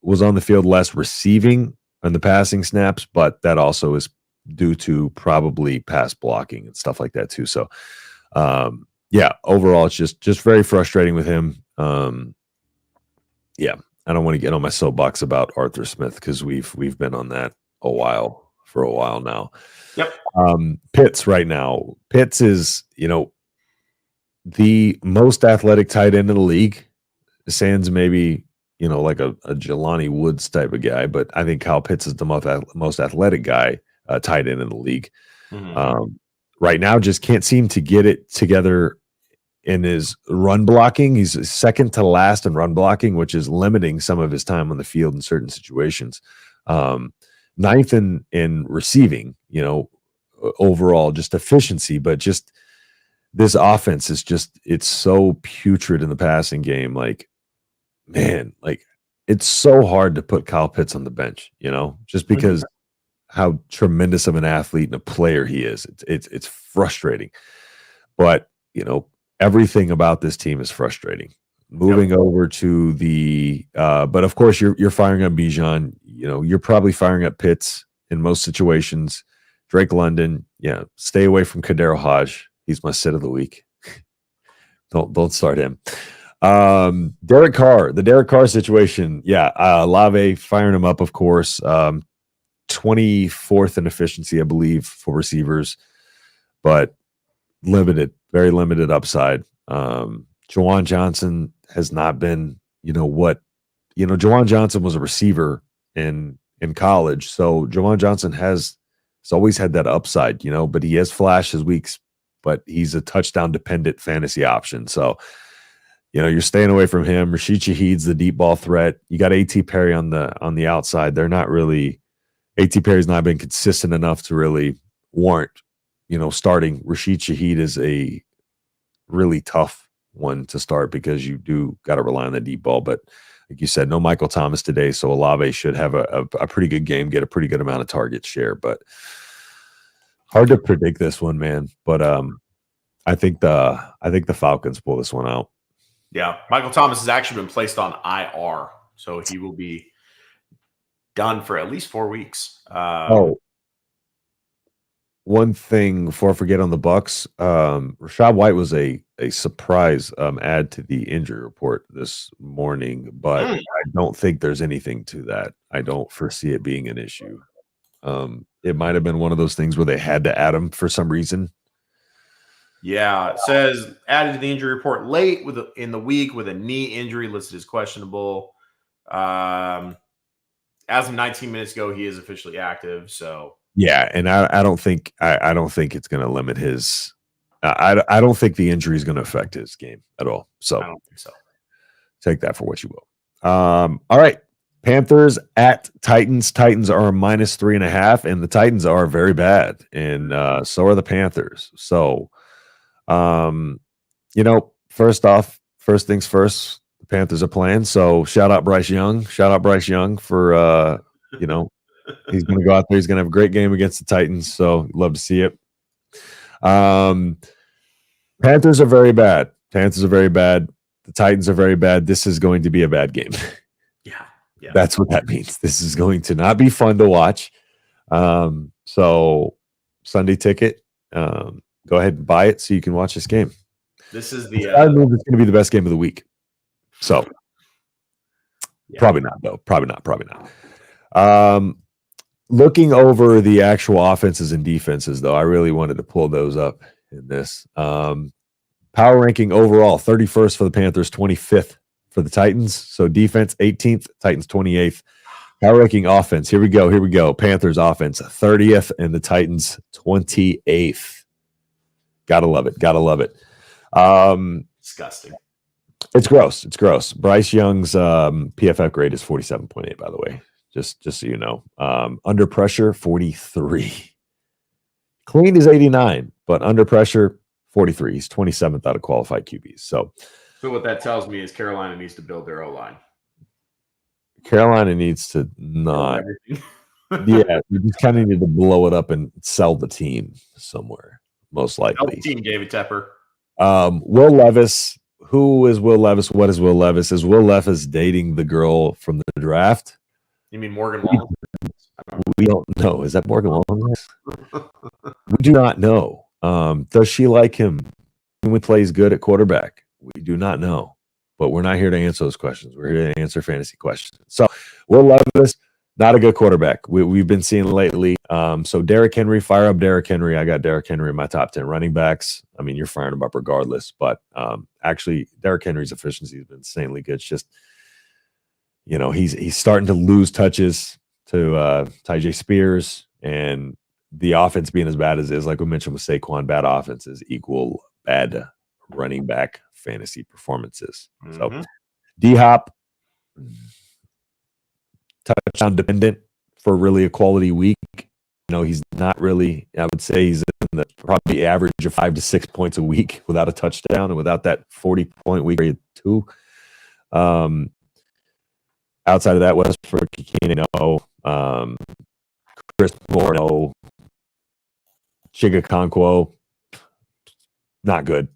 S2: was on the field less receiving and the passing snaps, but that also is due to probably pass blocking and stuff like that too. So, overall, it's just very frustrating with him. I don't want to get on my soapbox about Arthur Smith because we've been on that for a while now.
S3: Yep.
S2: Pitts right now. Pitts is, the most athletic tight end in the league. Sans maybe, like a Jelani Woods type of guy, but I think Kyle Pitts is the most athletic guy, tight end in the league. Mm-hmm. Right now, just can't seem to get it together in his run blocking. He's second to last in run blocking, which is limiting some of his time on the field in certain situations. Ninth in receiving, overall just efficiency, but just this offense is it's so putrid in the passing game. Like, man, it's so hard to put Kyle Pitts on the bench, just because how tremendous of an athlete and a player he is. It's frustrating, but everything about this team is frustrating. Moving over to the, but of course you're firing up Bijan. You're probably firing up Pitts in most situations. Drake London, stay away from Kadero Hodge. He's my sit of the week. Don't start him. Derek Carr, the Derek Carr situation. Lave firing him up, of course. 24th in efficiency, I believe, for receivers, but very limited upside. Juwan Johnson has not been, Juwan Johnson was a receiver in college. So Juwan Johnson has always had that upside, but he has flashed his weeks, but he's a touchdown dependent fantasy option. So, you're staying away from him. Rashid Shaheed's the deep ball threat. You got A.T. Perry on the outside. They're not really, A.T. Perry's not been consistent enough to really warrant, starting. Rashid Shaheed is a really tough one to start because you do got to rely on the deep ball. But like you said, no Michael Thomas today, so Olave should have a pretty good game, get a pretty good amount of target share. But hard to predict this one, man. But I think the Falcons pull this one out.
S3: Yeah, Michael Thomas has actually been placed on IR, so he will be done for at least 4 weeks.
S2: One thing before I forget on the Bucks, Rachaad White was a surprise add to the injury report this morning, but I don't think there's anything to that. I don't foresee it being an issue. It might have been one of those things where they had to add him for some reason.
S3: Yeah, it says added to the injury report late in the week with a knee injury listed as questionable. As of 19 minutes ago, he is officially active. So
S2: Yeah, and I don't think it's going to limit his. I don't think the injury is going to affect his game at all. So
S3: I don't think so.
S2: take that for what you will. All right, Panthers at Titans. Titans are -3.5, and the Titans are very bad, and so are the Panthers. So, first things first. The Panthers are playing. So shout out Bryce Young. Shout out Bryce Young for he's going to go out there. He's going to have a great game against the Titans. So love to see it. Panthers are very bad. The Titans are very bad. This is going to be a bad game.
S3: Yeah.
S2: That's what that means. This is going to not be fun to watch. So Sunday ticket, go ahead and buy it so you can watch this game.
S3: This is the
S2: it's going to be the best game of the week. So probably not, though. Probably not. Looking over the actual offenses and defenses, though, I really wanted to pull those up in this. Power ranking overall, 31st for the Panthers, 25th for the Titans. So defense, 18th, Titans 28th. Power ranking offense, here we go. Panthers offense, 30th, and the Titans 28th. Gotta love it.
S3: Disgusting.
S2: It's gross. Bryce Young's PFF grade is 47.8, by the way. Just so you know. Under pressure, 43. Clean is 89, but under pressure, 43. He's 27th out of qualified QBs. So
S3: what that tells me is Carolina needs to build their O-line.
S2: Carolina needs to not. Yeah, you just kind of need to blow it up and sell the team somewhere, most likely.
S3: Team David Tepper.
S2: Will Levis. Who is Will Levis? What is Will Levis? Is Will Levis dating the girl from the draft?
S3: You mean Morgan Wallen?
S2: We don't know. Is that Morgan Wallen? We do not know. Does she like him when he plays good at quarterback? We do not know. But we're not here to answer those questions. We're here to answer fantasy questions. So Will Levis, not a good quarterback. We've been seeing lately. So Derrick Henry, fire up Derrick Henry. I got Derrick Henry in my top 10 running backs. I mean, you're firing him up regardless. But actually, Derrick Henry's efficiency has been insanely good. It's just, he's starting to lose touches to Tyjae Spears, and the offense being as bad as it is, like we mentioned with Saquon, bad offenses equal bad running back fantasy performances. So D-Hop, touchdown dependent for really a quality week. He's not really, I would say he's in the probably average of 5 to 6 points a week without a touchdown and without that 40-point week or two. Outside of that, Westbrook, no. Chris Moore, no. Chigakonkwo, not good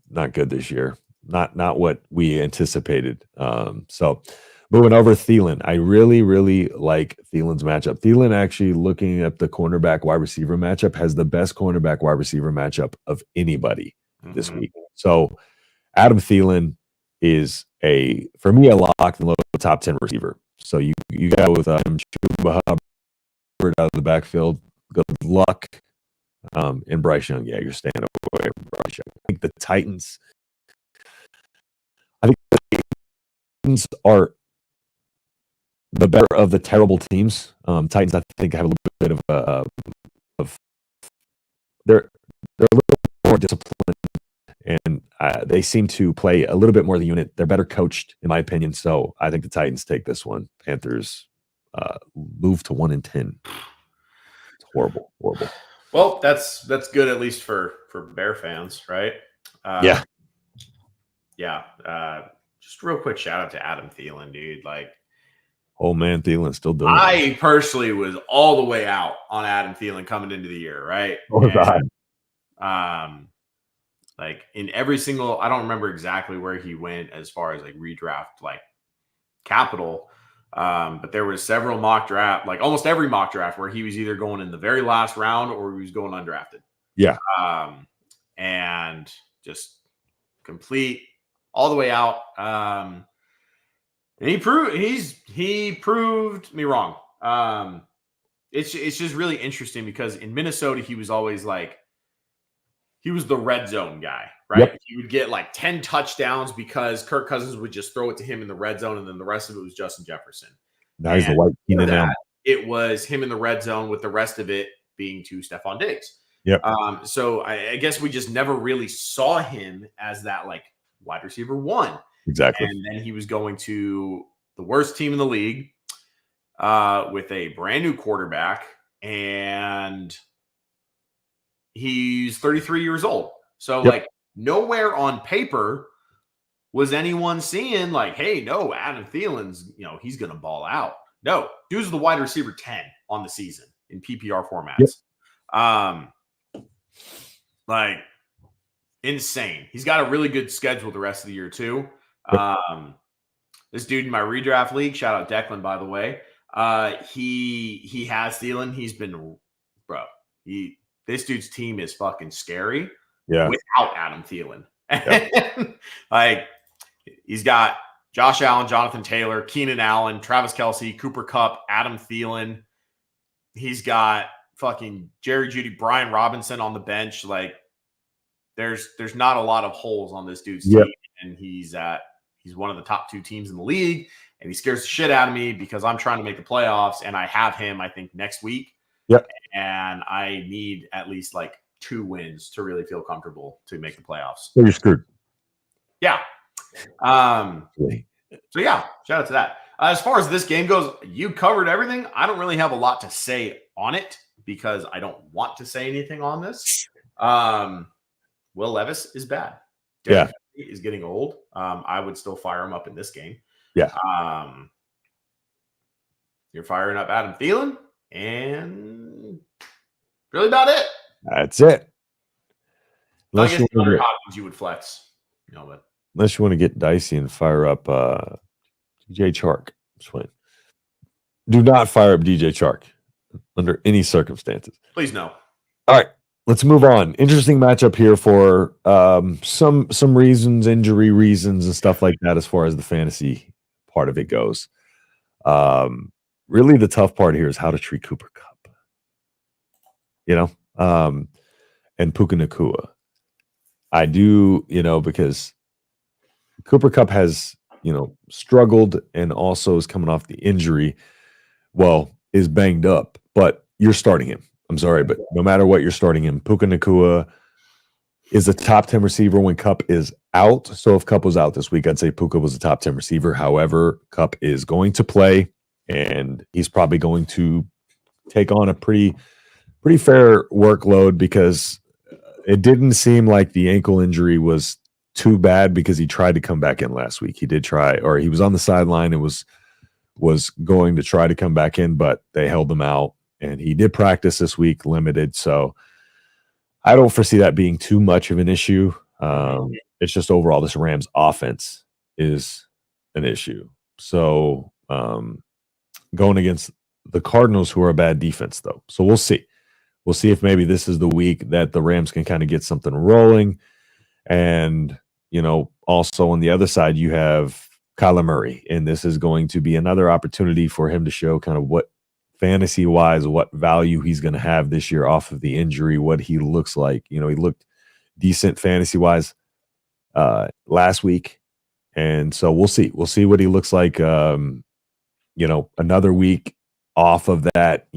S2: this year. Not what we anticipated. So moving over Thielen. I really, really like Thielen's matchup. Thielen, actually, looking at the cornerback wide receiver matchup, has the best cornerback wide receiver matchup of anybody this week. So Adam Thielen is for me, a lock and load top 10 receiver. So you got with Chuba Hubbard out of the backfield. Good luck. And Bryce Young, you're staying away from Bryce Young. I think the Titans are the better of the terrible teams. Titans, I think, have a little bit of they're a little more disciplined, and they seem to play a little bit more of the unit. They're better coached, in my opinion. So I think the Titans take this one. Panthers move to 1-10. It's horrible.
S3: Well, that's good, at least for Bear fans, right?
S2: Yeah.
S3: Just real quick shout out to Adam Thielen, dude. Like,
S2: oh man, Thielen's still doing it.
S3: I personally was all the way out on Adam Thielen coming into the year, right?
S2: Oh God.
S3: Like in every single, I don't remember exactly where he went as far as like redraft, like capital. But there was several mock draft, like almost every mock draft, where he was either going in the very last round or he was going undrafted.
S2: Yeah.
S3: And just complete all the way out. And he proved me wrong. It's just really interesting because in Minnesota, he was always like, he was the red zone guy, right?
S2: Yep.
S3: He would get like 10 touchdowns because Kirk Cousins would just throw it to him in the red zone, and then the rest of it was Justin Jefferson.
S2: Now he's the white Keenan Allen.
S3: It was him in the red zone with the rest of it being to Stephon Diggs.
S2: Yep.
S3: So I guess we just never really saw him as that like wide receiver one.
S2: Exactly.
S3: And then he was going to the worst team in the league with a brand new quarterback, and he's 33 years old. So like nowhere on paper was anyone seeing like, hey, no, Adam Thielen's, he's going to ball out. No, dude's the wide receiver 10 on the season in PPR formats. Like insane. He's got a really good schedule the rest of the year too. This dude in my redraft league, shout out Declan, by the way. He has Thielen. He's been, this dude's team is fucking scary.
S2: Yeah.
S3: Without Adam Thielen. Like he's got Josh Allen, Jonathan Taylor, Keenan Allen, Travis Kelce, Cooper Kupp, Adam Thielen. He's got fucking Jerry Jeudy, Brian Robinson on the bench. Like there's not a lot of holes on this dude's team, and he's one of the top 2 teams in the league, and he scares the shit out of me because I'm trying to make the playoffs, and I have him, I think, next week. And I need at least like 2 wins to really feel comfortable to make the playoffs.
S2: So you're screwed.
S3: Yeah. So yeah, shout out to that. As far as this game goes, you covered everything. I don't really have a lot to say on it because I don't want to say anything on this. Will Levis is bad. Derek is getting old. I would still fire him up in this game.
S2: Yeah.
S3: You're firing up Adam Thielen, and really about it.
S2: That's it.
S3: I guess the other options you would flex, but
S2: unless you want to get dicey and fire up DJ Chark. Do not fire up DJ Chark under any circumstances.
S3: Please no.
S2: All right, let's move on. Interesting matchup here for some reasons, injury reasons, and stuff like that as far as the fantasy part of it goes. Really, the tough part here is how to treat Cooper Kupp. And Puka Nacua. I do, because Cooper Kupp has, struggled and also is coming off the injury. Well, is banged up, but you're starting him. I'm sorry, but no matter what, you're starting him. Puka Nacua is a top 10 receiver when Kupp is out. So if Kupp was out this week, I'd say Puka was a top 10 receiver. However, Kupp is going to play, and he's probably going to take on a pretty fair workload because it didn't seem like the ankle injury was too bad because he tried to come back in last week. He did try, or he was on the sideline and was going to try to come back in, but they held him out, and he did practice this week, limited. So I don't foresee that being too much of an issue. It's just overall this Rams offense is an issue. So going against the Cardinals, who are a bad defense, though. So we'll see. We'll see if maybe this is the week that the Rams can kind of get something rolling. And, also on the other side, you have Kyler Murray. And this is going to be another opportunity for him to show kind of what fantasy-wise, what value he's going to have this year off of the injury, what he looks like. He looked decent fantasy-wise last week. And so we'll see. We'll see what he looks like, another week off of that.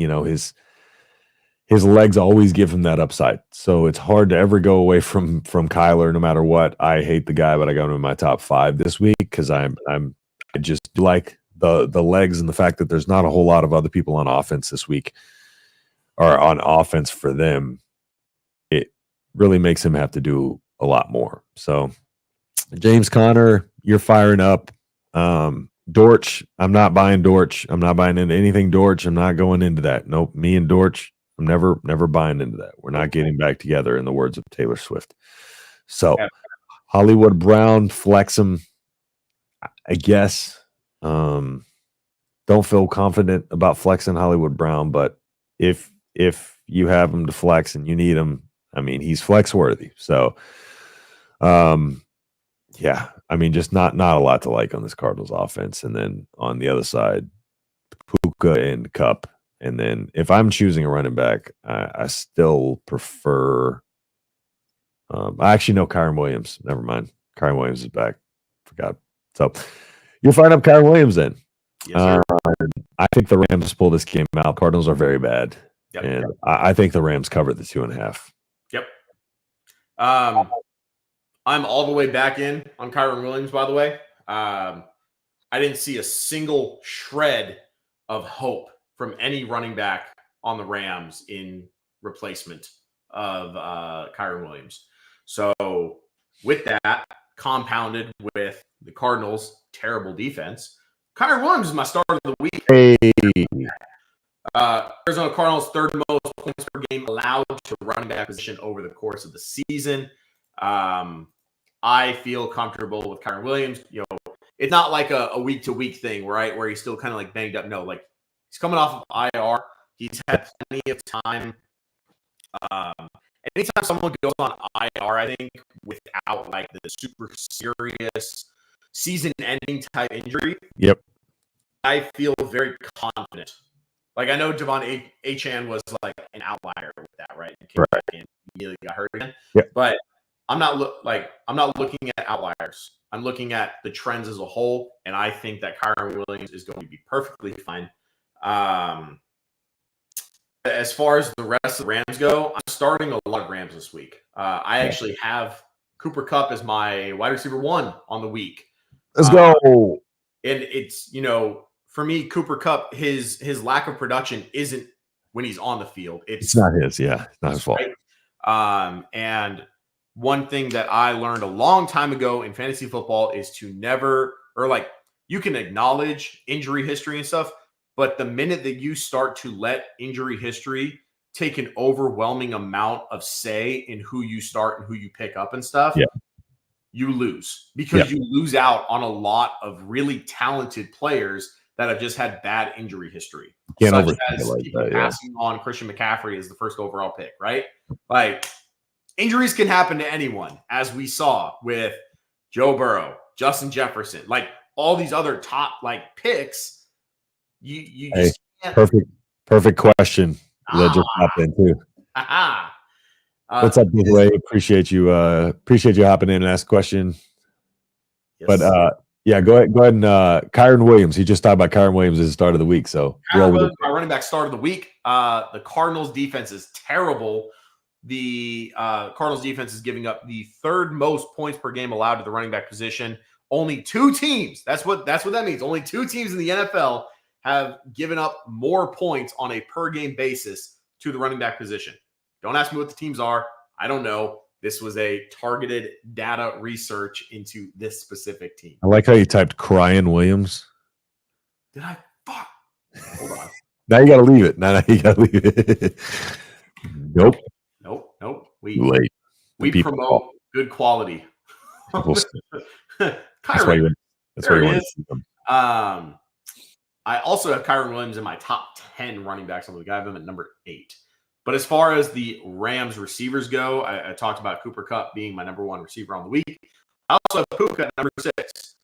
S2: His legs always give him that upside. So it's hard to ever go away from Kyler no matter what. I hate the guy, but I got him in my top 5 this week because I just like the legs and the fact that there's not a whole lot of other people on offense this week or on offense for them. It really makes him have to do a lot more. So James Conner, you're firing up. Dortch, I'm not buying Dortch. I'm not buying into anything Dortch. I'm not going into that. Nope. Me and Dortch, I'm never buying into that. We're not getting back together, in the words of Taylor Swift. So Hollywood Brown, flex him, I guess. Don't feel confident about flexing Hollywood Brown, but if you have him to flex and you need him, he's flex worthy. So, just not a lot to like on this Cardinals offense. And then on the other side, Puka and Kupp. And then if I'm choosing a running back, I still prefer I actually know Kyron Williams. Never mind. Kyron Williams is back. Forgot. So you're firing up Kyron Williams then.
S3: Yes, sir.
S2: I think the Rams pull this game out. Cardinals are very bad.
S3: Yep.
S2: And I think the Rams covered the 2.5.
S3: Yep. I'm all the way back in on Kyron Williams, by the way. I didn't see a single shred of hope from any running back on the Rams in replacement of Kyron Williams. So with that, compounded with the Cardinals' terrible defense, Kyron Williams is my start of the week.
S2: Hey.
S3: Arizona Cardinals' third most points per game allowed to running back position over the course of the season. I feel comfortable with Kyron Williams. It's not like a week-to-week thing, right, where he's still kind of like banged up. No, like he's coming off of IR. He's had plenty of time. Anytime someone goes on IR, I think without like the super serious season-ending type injury,
S2: yep,
S3: I feel very confident. Like I know Javon Achan was like an outlier with that, right?
S2: Right.
S3: And immediately got hurt again.
S2: Yep.
S3: But I'm not looking at outliers. I'm looking at the trends as a whole, and I think that Kyron Williams is going to be perfectly fine. As far as the rest of the Rams go, I'm starting a lot of Rams this week. I actually have Cooper Kupp as my wide receiver 1 on the week.
S2: Let's go.
S3: And it's, for me, Cooper Kupp, his lack of production isn't when he's on the field. It's
S2: not his, yeah. It's not his fault.
S3: Right? And one thing that I learned a long time ago in fantasy football is to never, you can acknowledge injury history and stuff, but the minute that you start to let injury history take an overwhelming amount of say in who you start and who you pick up and stuff, you lose because you lose out on a lot of really talented players that have just had bad injury history. Such as people passing on Christian McCaffrey as the first overall pick, right? Like, injuries can happen to anyone, as we saw with Joe Burrow, Justin Jefferson, like all these other top picks. You just can't.
S2: Perfect question. That just happened too. What's up, Ray? Appreciate you hopping in and ask a question. Yes. But go ahead and Kyron Williams. He just talked about Kyron Williams as the start of the week. So
S3: Kyron Williams, my running back start of the week. The Cardinals defense is terrible. The Cardinals defense is giving up the third most points per game allowed to the running back position. Only 2 teams. That's what that means. Only 2 teams in the NFL have given up more points on a per game basis to the running back position. Don't ask me what the teams are. I don't know. This was a targeted data research into this specific team.
S2: I like how you typed Kyron Williams.
S3: Did I? Fuck. Hold on.
S2: Now you got to leave it. Now you got to leave it. Nope.
S3: We promote good quality.
S2: That's why you want to see them.
S3: I also have Kyron Williams in my top 10 running backs on the week. I have him at number 8. But as far as the Rams receivers go, I talked about Cooper Kupp being my number 1 receiver on the week. I also have Puka at number 6.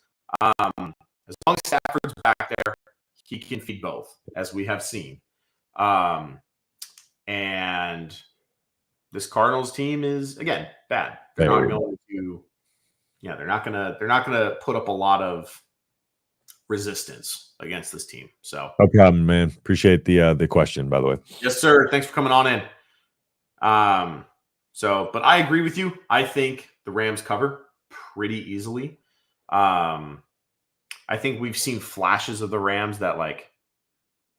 S3: As long as Stafford's back there, he can feed both, as we have seen. And this Cardinals team is, again, bad. They're not going to, they're not gonna put up a lot of resistance against this team. So
S2: no problem, man. Appreciate the question, by the way.
S3: Yes, sir. Thanks for coming on in. But I agree with you. I think the Rams cover pretty easily. I think we've seen flashes of the Rams that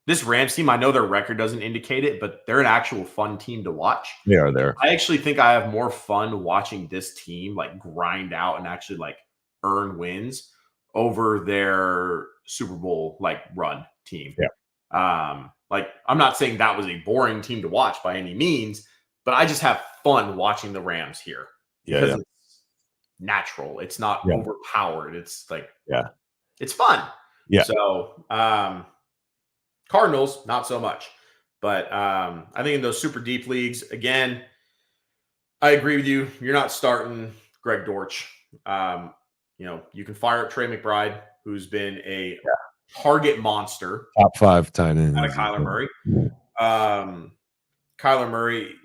S3: this Rams team, I know their record doesn't indicate it, but they're an actual fun team to watch.
S2: They are there.
S3: I actually think I have more fun watching this team grind out and actually earn wins over their Super Bowl run team.
S2: Yeah.
S3: I'm not saying that was a boring team to watch by any means, but I just have fun watching the Rams here.
S2: Yeah.
S3: It's natural. It's not overpowered. It's it's fun.
S2: Yeah.
S3: So Cardinals, not so much. But I think in those super deep leagues, again, I agree with you. You're not starting Greg Dortch. You can fire up Trey McBride, who's been a target monster.
S2: Top 5 tight end.
S3: Out of Kyler Murray. Kyler Murray,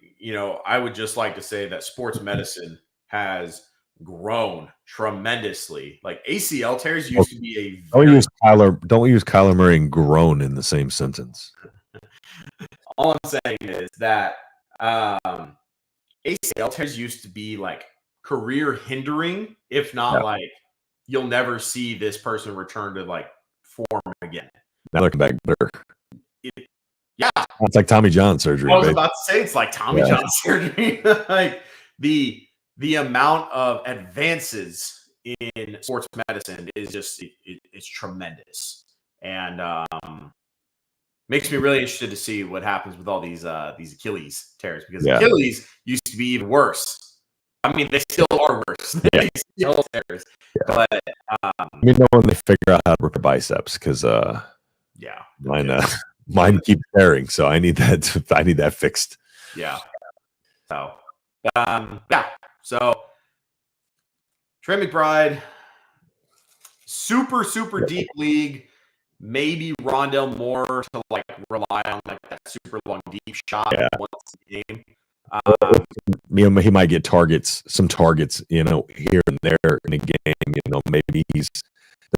S3: I would just like to say that sports medicine has grown tremendously. ACL tears used to be
S2: Don't use Kyler Murray and grown in the same sentence.
S3: all I'm saying is that ACL tears used to be like career hindering, if not like you'll never see this person return to like form again.
S2: Now they're coming back better.
S3: Yeah.
S2: It's like Tommy John surgery.
S3: I was about to say it's like Tommy John surgery. Like the amount of advances in sports medicine is just it's tremendous. And makes me really interested to see what happens with all these Achilles tears, because Achilles used to be even worse. I mean, they still are worse. They still tears. But
S2: let me know when they figure out how to work the biceps, because mine keep tearing, so I need that fixed.
S3: Yeah. So So Trey McBride, super deep league. Maybe Rondell Moore to like rely on like that super long deep shot once a game.
S2: He might get some targets, here and there in a game. Maybe he's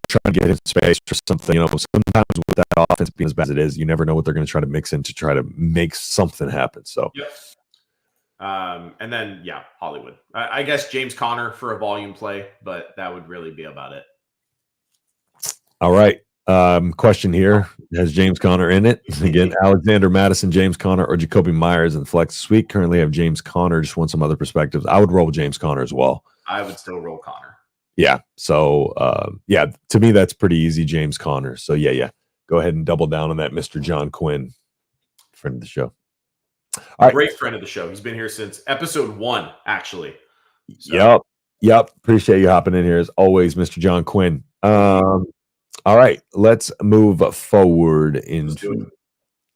S2: trying to get his space or something. Sometimes with that offense being as bad as it is, you never know what they're going to try to mix in to try to make something happen. So,
S3: and then Hollywood. I guess James Conner for a volume play, but that would really be about it.
S2: All right. Question here: has James Conner in it again? Alexander Madison, James Conner, or Jacoby Myers in flex this week? Currently, have James Conner. Just want some other perspectives. I would roll James Conner as well.
S3: I would still roll Conner.
S2: Yeah. So, to me, that's pretty easy, James Conner. So, go ahead and double down on that, Mr. John Quinn, friend of the show. All right.
S3: Great friend of the show. He's been here since episode 1, actually. So.
S2: Yep. Appreciate you hopping in here as always, Mr. John Quinn. All right, let's move forward into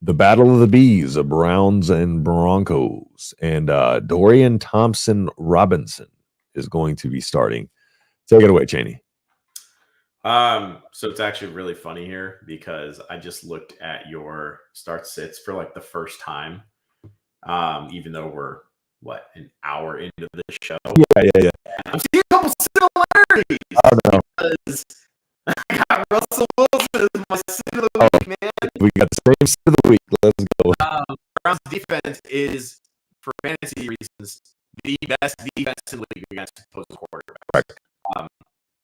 S2: the Battle of the Bees, Browns and Broncos. And Dorian Thompson-Robinson is going to be starting. Take it away, Chaney.
S3: So it's actually really funny here because I just looked at your start sits for like the first time, even though we're an hour into the show.
S2: Yeah.
S3: I'm seeing a couple similarities.
S2: I don't know.
S3: Because I got Russell Wilson as my sit of the week, man.
S2: We got the same sit of the week. Let's go.
S3: Browns defense is, for fantasy reasons, the best defense in the league against opposing quarterbacks.
S2: Right.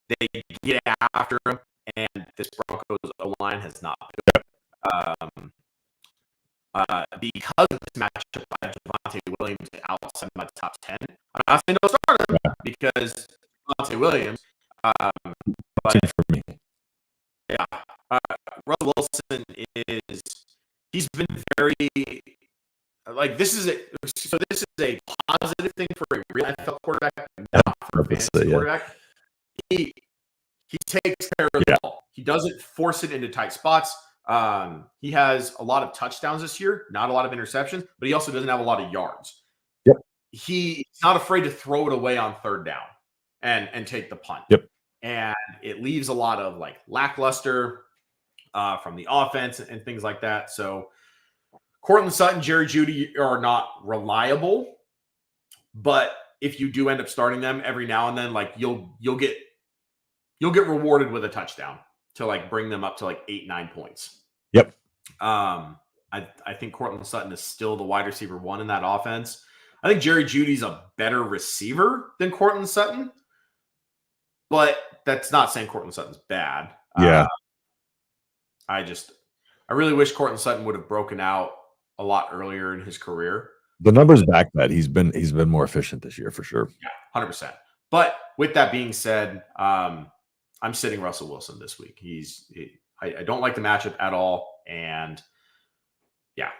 S3: They get after him, and this Broncos O-line has not been good. Because of this matchup, I have Javonte Williams outside my top 10. I'm not saying don't start him because Javonte Williams. But
S2: for me.
S3: Russell Wilson he's been very this is a positive thing for a real NFL quarterback, not for a fantasy quarterback. He takes care of the ball. He doesn't force it into tight spots. He has a lot of touchdowns this year, not a lot of interceptions, but he also doesn't have a lot of yards.
S2: Yep.
S3: He's not afraid to throw it away on third down and take the punt.
S2: Yep.
S3: And it leaves a lot of lackluster from the offense and things like that. So Courtland Sutton, Jerry Jeudy are not reliable, but if you do end up starting them every now and then, you'll get rewarded with a touchdown to bring them up to 8-9 points.
S2: Yep.
S3: I think Courtland Sutton is still the wide receiver 1 in that offense. I think Jerry Jeudy's a better receiver than Courtland Sutton, but that's not saying Courtland Sutton's bad.
S2: Yeah.
S3: I really wish Courtland Sutton would have broken out a lot earlier in his career.
S2: The numbers back that he's been more efficient this year for sure.
S3: Yeah, 100%. But with that being said, I'm sitting Russell Wilson this week. I don't like the matchup at all, and yeah.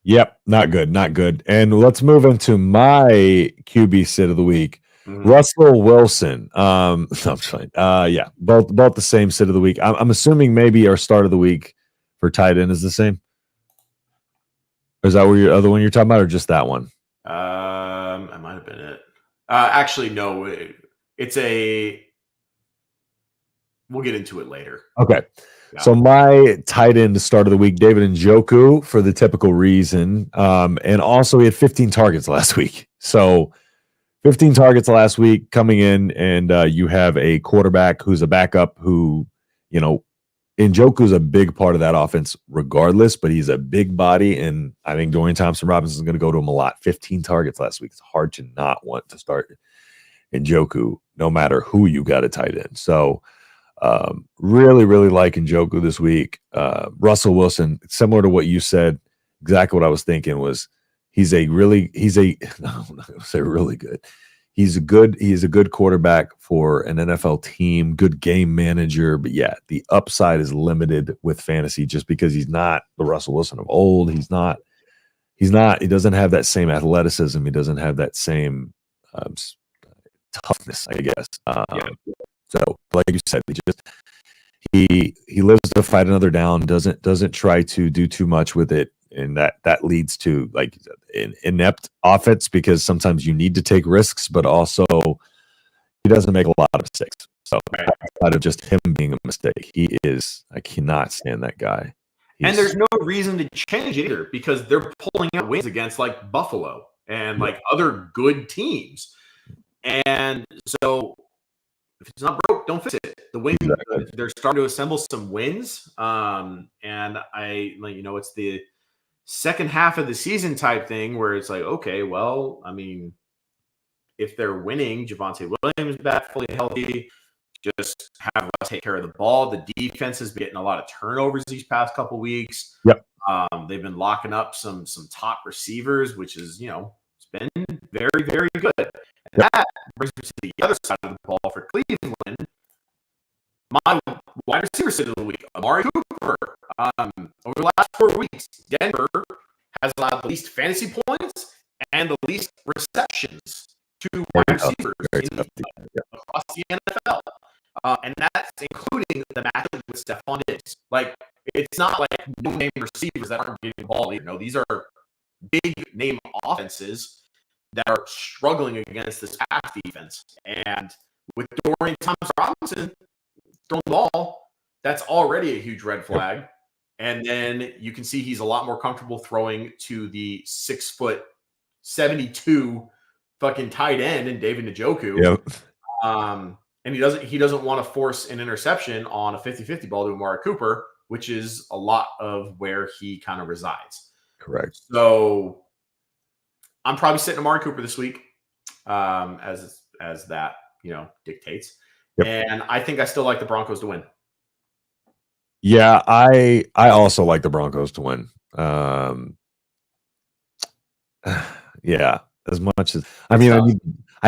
S2: Yep, not good. And let's move into my QB sit of the week. Mm-hmm. Russell Wilson. I'm fine. Both the same sit of the week. I'm assuming maybe our start of the week for tight end is the same. Or is that your other one you're talking about, or just that one?
S3: I might have been it. Actually, no. It's a. We'll get into it later.
S2: Okay. Yeah. So my tight end to start of the week, David Njoku, for the typical reason. And also he had 15 targets last week. So 15 targets last week coming in, and you have a quarterback who's a backup who, Njoku's a big part of that offense regardless, but he's a big body, and I think Dorian Thompson-Robinson is going to go to him a lot. 15 targets last week. It's hard to not want to start Njoku no matter who you got a tight end. So really, really like Njoku this week. Russell Wilson, similar to what you said, exactly what I was thinking was he's a no, I'm not going to say really good. He's a good quarterback for an NFL team, good game manager. But yeah, the upside is limited with fantasy just because he's not the Russell Wilson of old. He doesn't have that same athleticism. He doesn't have that same toughness, I guess. So like you said, he lives to fight another down, doesn't try to do too much with it. And that leads to like an inept offense because sometimes you need to take risks, but also he doesn't make a lot of mistakes. So outside of just him being a mistake, I cannot stand that guy.
S3: And there's no reason to change it either because they're pulling out wins against like Buffalo and like other good teams. And so if it's not broke, don't fix it. The win, they're starting to assemble some wins. And it's the second half of the season type thing where it's like, okay, well, I mean, if they're winning, Javonte Williams back fully healthy, just have Russ take care of the ball. The defense has been getting a lot of turnovers these past couple weeks.
S2: Yep.
S3: They've been locking up some top receivers, which is, it's been very, very good. And that brings me to the other side of the ball for Cleveland. My wide receiver sit of the week, Amari Cooper. Over the last 4 weeks, Denver has allowed the least fantasy points and the least receptions to wide receivers across the NFL. And that's including the matchup with Stephon Diggs. Like, it's not like no-name receivers that aren't getting the ball either. No, these are big-name offenses that are struggling against this pass defense. And with Dorian Thompson-Robinson throwing the ball, that's already a huge red flag. And then you can see he's a lot more comfortable throwing to the 6'72" fucking tight end in David Njoku.
S2: Yep.
S3: And he doesn't want to force an interception on a 50-50 ball to Amari Cooper, which is a lot of where he kind of resides.
S2: Correct.
S3: So I'm probably sitting Amari Cooper this week, as that dictates. Yep. And I think I still like the Broncos to win.
S2: Yeah, I also like the Broncos to win. Yeah, as much as I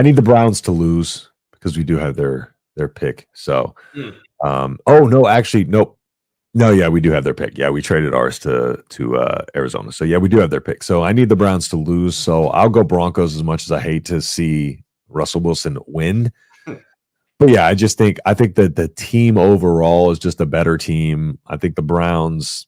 S2: need the Browns to lose because we do have their pick. So, nope. No, yeah, we do have their pick. Yeah, we traded ours to Arizona. So yeah, we do have their pick. So I need the Browns to lose. So I'll go Broncos as much as I hate to see Russell Wilson win. But yeah, I think that the team overall is just a better team. I think the Browns,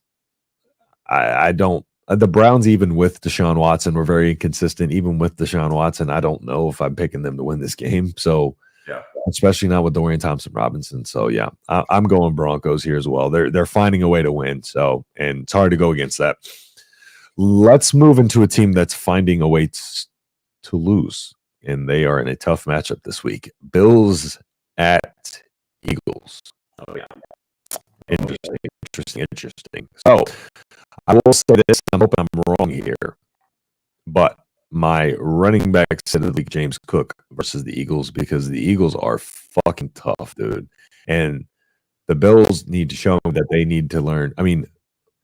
S2: the Browns, even with Deshaun Watson, were very inconsistent. Even with Deshaun Watson, I don't know if I'm picking them to win this game. So yeah, especially not with Dorian Thompson-Robinson. So yeah, I'm going Broncos here as well. They're finding a way to win. So, and it's hard to go against that. Let's move into a team that's finding a way to lose, and they are in a tough matchup this week. Bills at Eagles.
S3: Oh yeah.
S2: Interesting. So I will say this, I'm hoping I'm wrong here, but my running back said of the league, James Cook versus the Eagles, because the Eagles are fucking tough, dude. And the Bills need to show that they need to learn. I mean,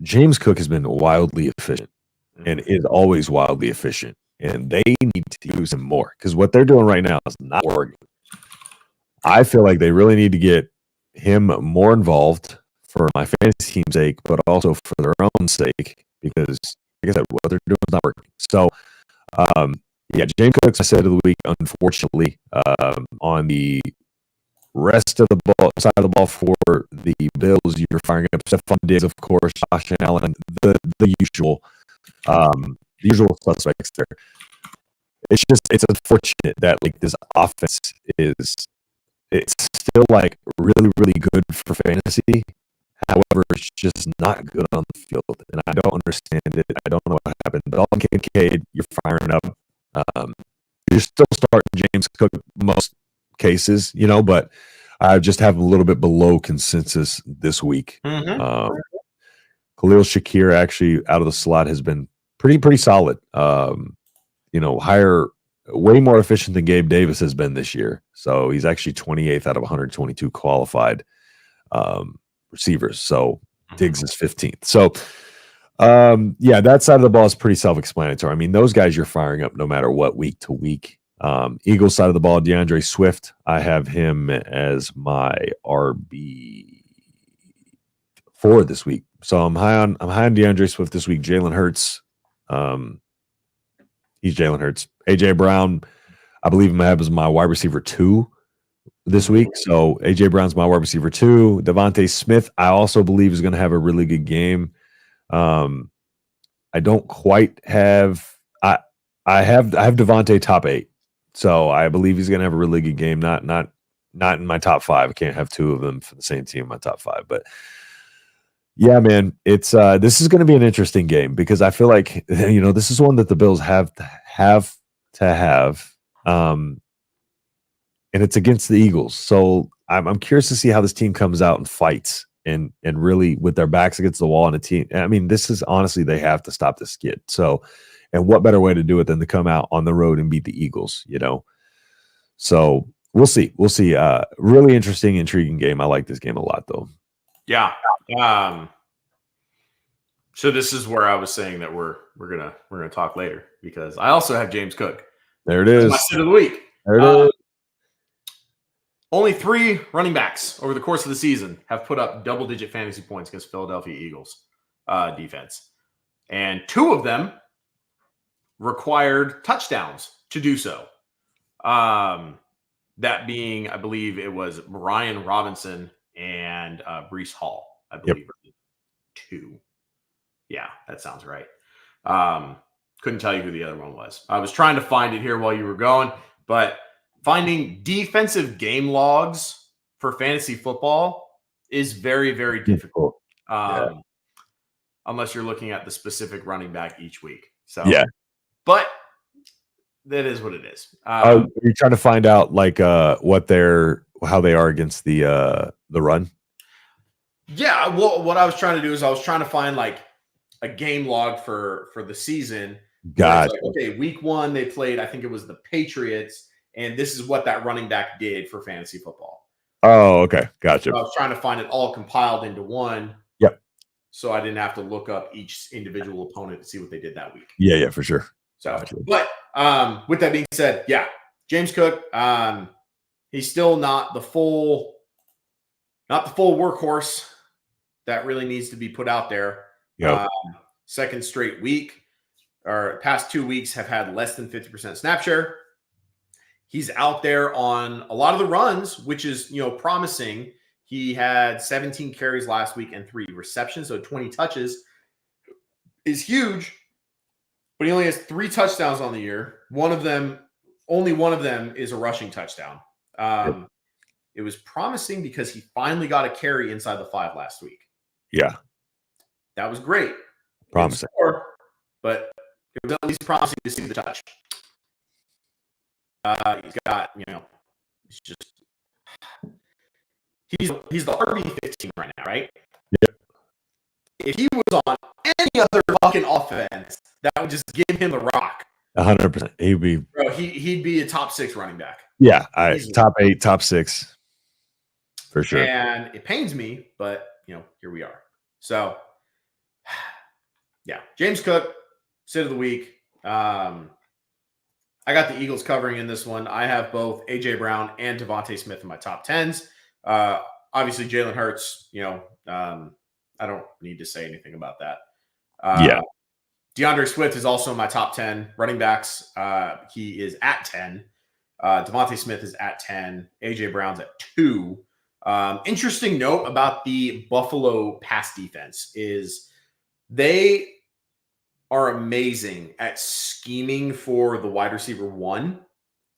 S2: James Cook has been wildly efficient and is always wildly efficient, and they need to use him more because what they're doing right now is not working. I feel like they really need to get him more involved for my fantasy team's sake, but also for their own sake, because, like I said, what they're doing is not working. So, James Cook, I said of the week, unfortunately, on the rest of the ball, side of the ball for the Bills, you're firing up Stephon Diggs, of course, Josh Allen, the usual suspects there. It's unfortunate that like this offense it's still like really, really good for fantasy. However, it's just not good on the field, and I don't understand it. I don't know what happened. Dalton Kincaid, you're firing up. You're still starting James Cook in most cases, but I just have a little bit below consensus this week.
S3: Mm-hmm.
S2: Khalil Shakir actually out of the slot has been pretty solid. Higher, way more efficient than Gabe Davis has been this year. So he's actually 28th out of 122 qualified receivers. So Diggs is 15th. So that side of the ball is pretty self-explanatory. I mean, those guys you're firing up no matter what week to week. Eagles side of the ball, DeAndre Swift. I have him as my RB4 this week. So I'm high on DeAndre Swift this week. Jalen Hurts. He's Jalen Hurts. AJ Brown, I believe him as my wide receiver 2 this week. So AJ Brown's my wide receiver 2. Devontae Smith, I also believe is going to have a really good game. I don't quite have. I have Devontae top 8, so I believe he's going to have a really good game. Not in my top 5. I can't have 2 of them for the same team in my top 5, but. Yeah, man, it's this is going to be an interesting game because I feel like this is one that the Bills have to have, and it's against the Eagles. So I'm curious to see how this team comes out and fights and really with their backs against the wall and a team. I mean, this is honestly they have to stop this skid. So, and what better way to do it than to come out on the road and beat the Eagles? So we'll see. Really interesting, intriguing game. I like this game a lot, though.
S3: Yeah. So this is where I was saying that we're gonna talk later because I also have James Cook.
S2: There it is.
S3: My sit of the week.
S2: There it is.
S3: Only 3 running backs over the course of the season have put up double-digit fantasy points against Philadelphia Eagles defense, and 2 of them required touchdowns to do so. That being, I believe it was Brian Robinson and Breece Hall. I believe 2. Yeah, that sounds right. Couldn't tell you who the other one was. I was trying to find it here while you were going, but finding defensive game logs for fantasy football is very, very difficult. Unless you're looking at the specific running back each week. So but that is what it is.
S2: You're trying to find out like how they are against the run.
S3: Yeah, well, what I was trying to do is I was trying to find like a game log for the season.
S2: Got
S3: like, okay, week 1 they played. I think it was the Patriots, and this is what that running back did for fantasy football.
S2: Oh, okay, gotcha.
S3: So I was trying to find it all compiled into one.
S2: Yep.
S3: So I didn't have to look up each individual opponent to see what they did that week.
S2: Yeah, for sure.
S3: So, but with that being said, James Cook, he's still not the full workhorse that really needs to be put out there.
S2: Yep.
S3: Second straight week, or past 2 weeks have had less than 50% snap share. He's out there on a lot of the runs, which is, promising. He had 17 carries last week and 3 receptions, so 20 touches is huge. But he only has 3 touchdowns on the year. Only one of them is a rushing touchdown. It was promising because he finally got a carry inside the 5 last week.
S2: Yeah.
S3: That was great.
S2: Promising.
S3: But it was at least promising to see the touch. He's got, he's the RB15 right now, right?
S2: Yeah.
S3: If he was on any other fucking offense, that would just give him the rock.
S2: 100%.
S3: He'd be a top 6 running back.
S2: Yeah, top 8, top 6, for sure.
S3: And it pains me, but here we are. So, James Cook, sit of the week. I got the Eagles covering in this one. I have both AJ Brown and Devontae Smith in my top 10s. Obviously, Jalen Hurts. I don't need to say anything about that. DeAndre Swift is also in my top 10 running backs. He is at 10. Devontae Smith is at 10. AJ Brown's at 2. Interesting note about the Buffalo pass defense is they are amazing at scheming for the wide receiver 1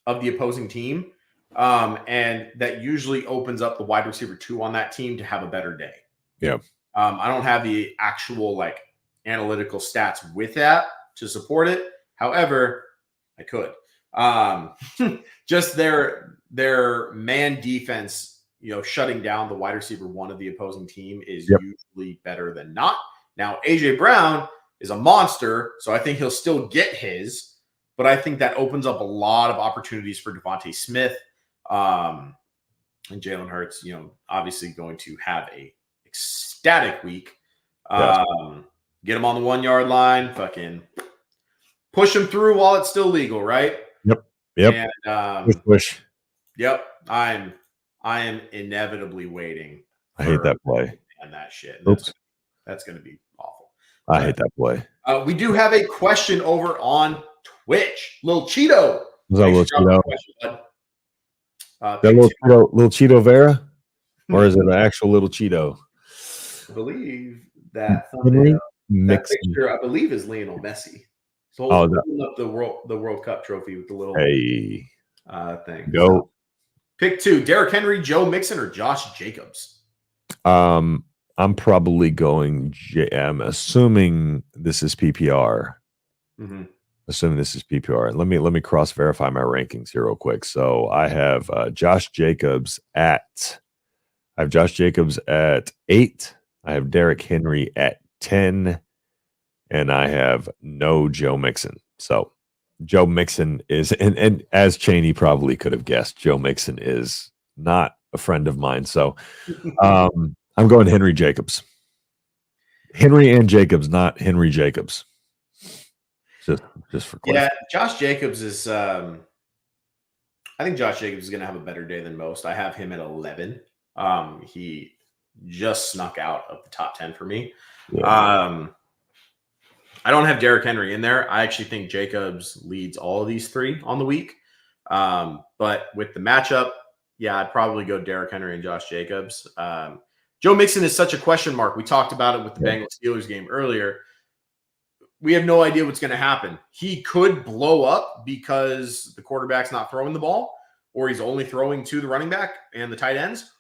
S3: of the opposing team. And that usually opens up the wide receiver 2 on that team to have a better day.
S2: Yeah.
S3: I don't have the actual analytical stats with that to support it. However, I could. Just their man defense shutting down the wide receiver one of the opposing team is usually better than not. Now, AJ Brown is a monster, so I think he'll still get his, but I think that opens up a lot of opportunities for Devontae Smith. And Jalen Hurts, obviously going to have a ecstatic week. Get him on the 1 yard line, fucking push him through while it's still legal, right?
S2: Yep.
S3: And
S2: push.
S3: Yep. I am inevitably waiting.
S2: I hate that play.
S3: And that shit. That's going to be awful.
S2: I hate that play.
S3: We do have a question over on Twitch. Lil Cheeto.
S2: Was that Lil Cheeto?
S3: That
S2: Little Cheeto Vera? Or is it an actual Little Cheeto?
S3: I believe that picture, I believe, is Lionel Messi. So holding up the World Cup trophy with the little thing.
S2: Go.
S3: So, pick 2: Derrick Henry, Joe Mixon, or Josh Jacobs.
S2: I'm probably going. I'm assuming this is PPR.
S3: Mm-hmm.
S2: Assuming this is PPR. Let me cross verify my rankings here real quick. So I have Josh Jacobs at 8. I have Derrick Henry at 10, and I have no Joe Mixon. So Joe Mixon is, and as Chaney probably could have guessed, Joe Mixon is not a friend of mine. So I'm going Henry Jacobs. Henry and Jacobs, not Henry Jacobs. Just for clarity.
S3: Yeah, Josh Jacobs is I think Josh Jacobs is going to have a better day than most. I have him at 11. He just snuck out of the top 10 for me. Yeah. I don't have Derrick Henry in there. I actually think Jacobs leads all of these 3 on the week. But with the matchup, I'd probably go Derrick Henry and Josh Jacobs. Joe Mixon is such a question mark. We talked about it with the Bengals Steelers game earlier. We have no idea what's going to happen. He could blow up because the quarterback's not throwing the ball, or he's only throwing to the running back and the tight ends,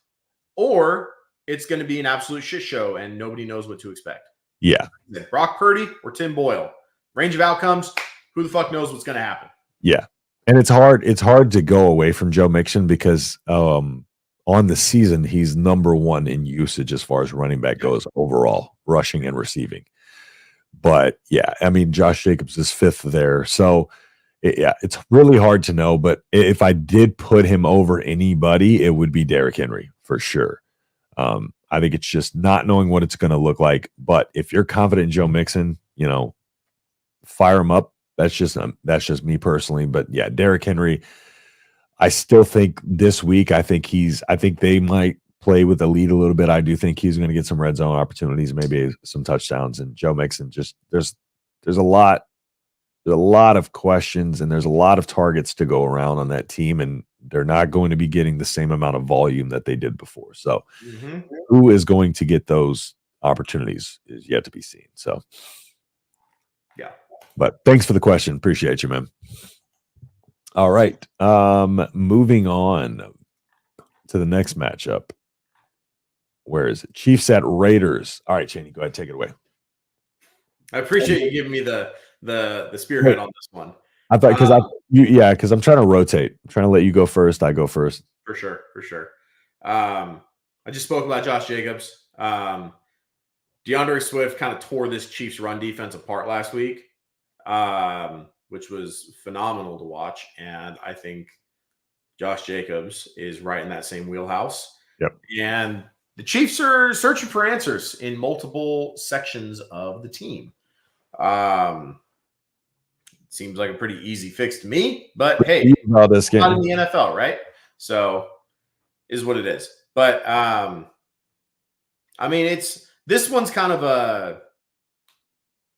S3: or it's going to be an absolute shit show and nobody knows what to expect.
S2: Yeah.
S3: Brock Purdy or Tim Boyle. Range of outcomes, who the fuck knows what's going to happen?
S2: Yeah. And it's hard to go away from Joe Mixon because on the season, he's number 1 in usage as far as running back goes overall, rushing and receiving. But Josh Jacobs is 5th there. So it's really hard to know. But if I did put him over anybody, it would be Derrick Henry for sure. I think it's just not knowing what it's going to look like. But if you're confident in Joe Mixon, fire him up. That's just me personally. But Derrick Henry, I still think this week, I think they might play with the lead a little bit. I do think he's going to get some red zone opportunities, maybe some touchdowns. And Joe Mixon, just there's a lot of questions and there's a lot of targets to go around on that team, and they're not going to be getting the same amount of volume that they did before. So who is going to get those opportunities is yet to be seen. So but thanks for the question. Appreciate you, man. All right. Moving on to the next matchup. Where is it? Chiefs at Raiders. All right, Chaney, go ahead, take it away.
S3: I appreciate you giving me the spearhead on this one.
S2: I thought because I'm trying to rotate. I'm trying to let you go first. I go first.
S3: For sure. I just spoke about Josh Jacobs. DeAndre Swift kind of tore this Chiefs run defense apart last week, which was phenomenal to watch. And I think Josh Jacobs is right in that same wheelhouse.
S2: Yep.
S3: And the Chiefs are searching for answers in multiple sections of the team. Seems like a pretty easy fix to me, but hey,
S2: not in
S3: the NFL, right? So is what it is. But this one's kind of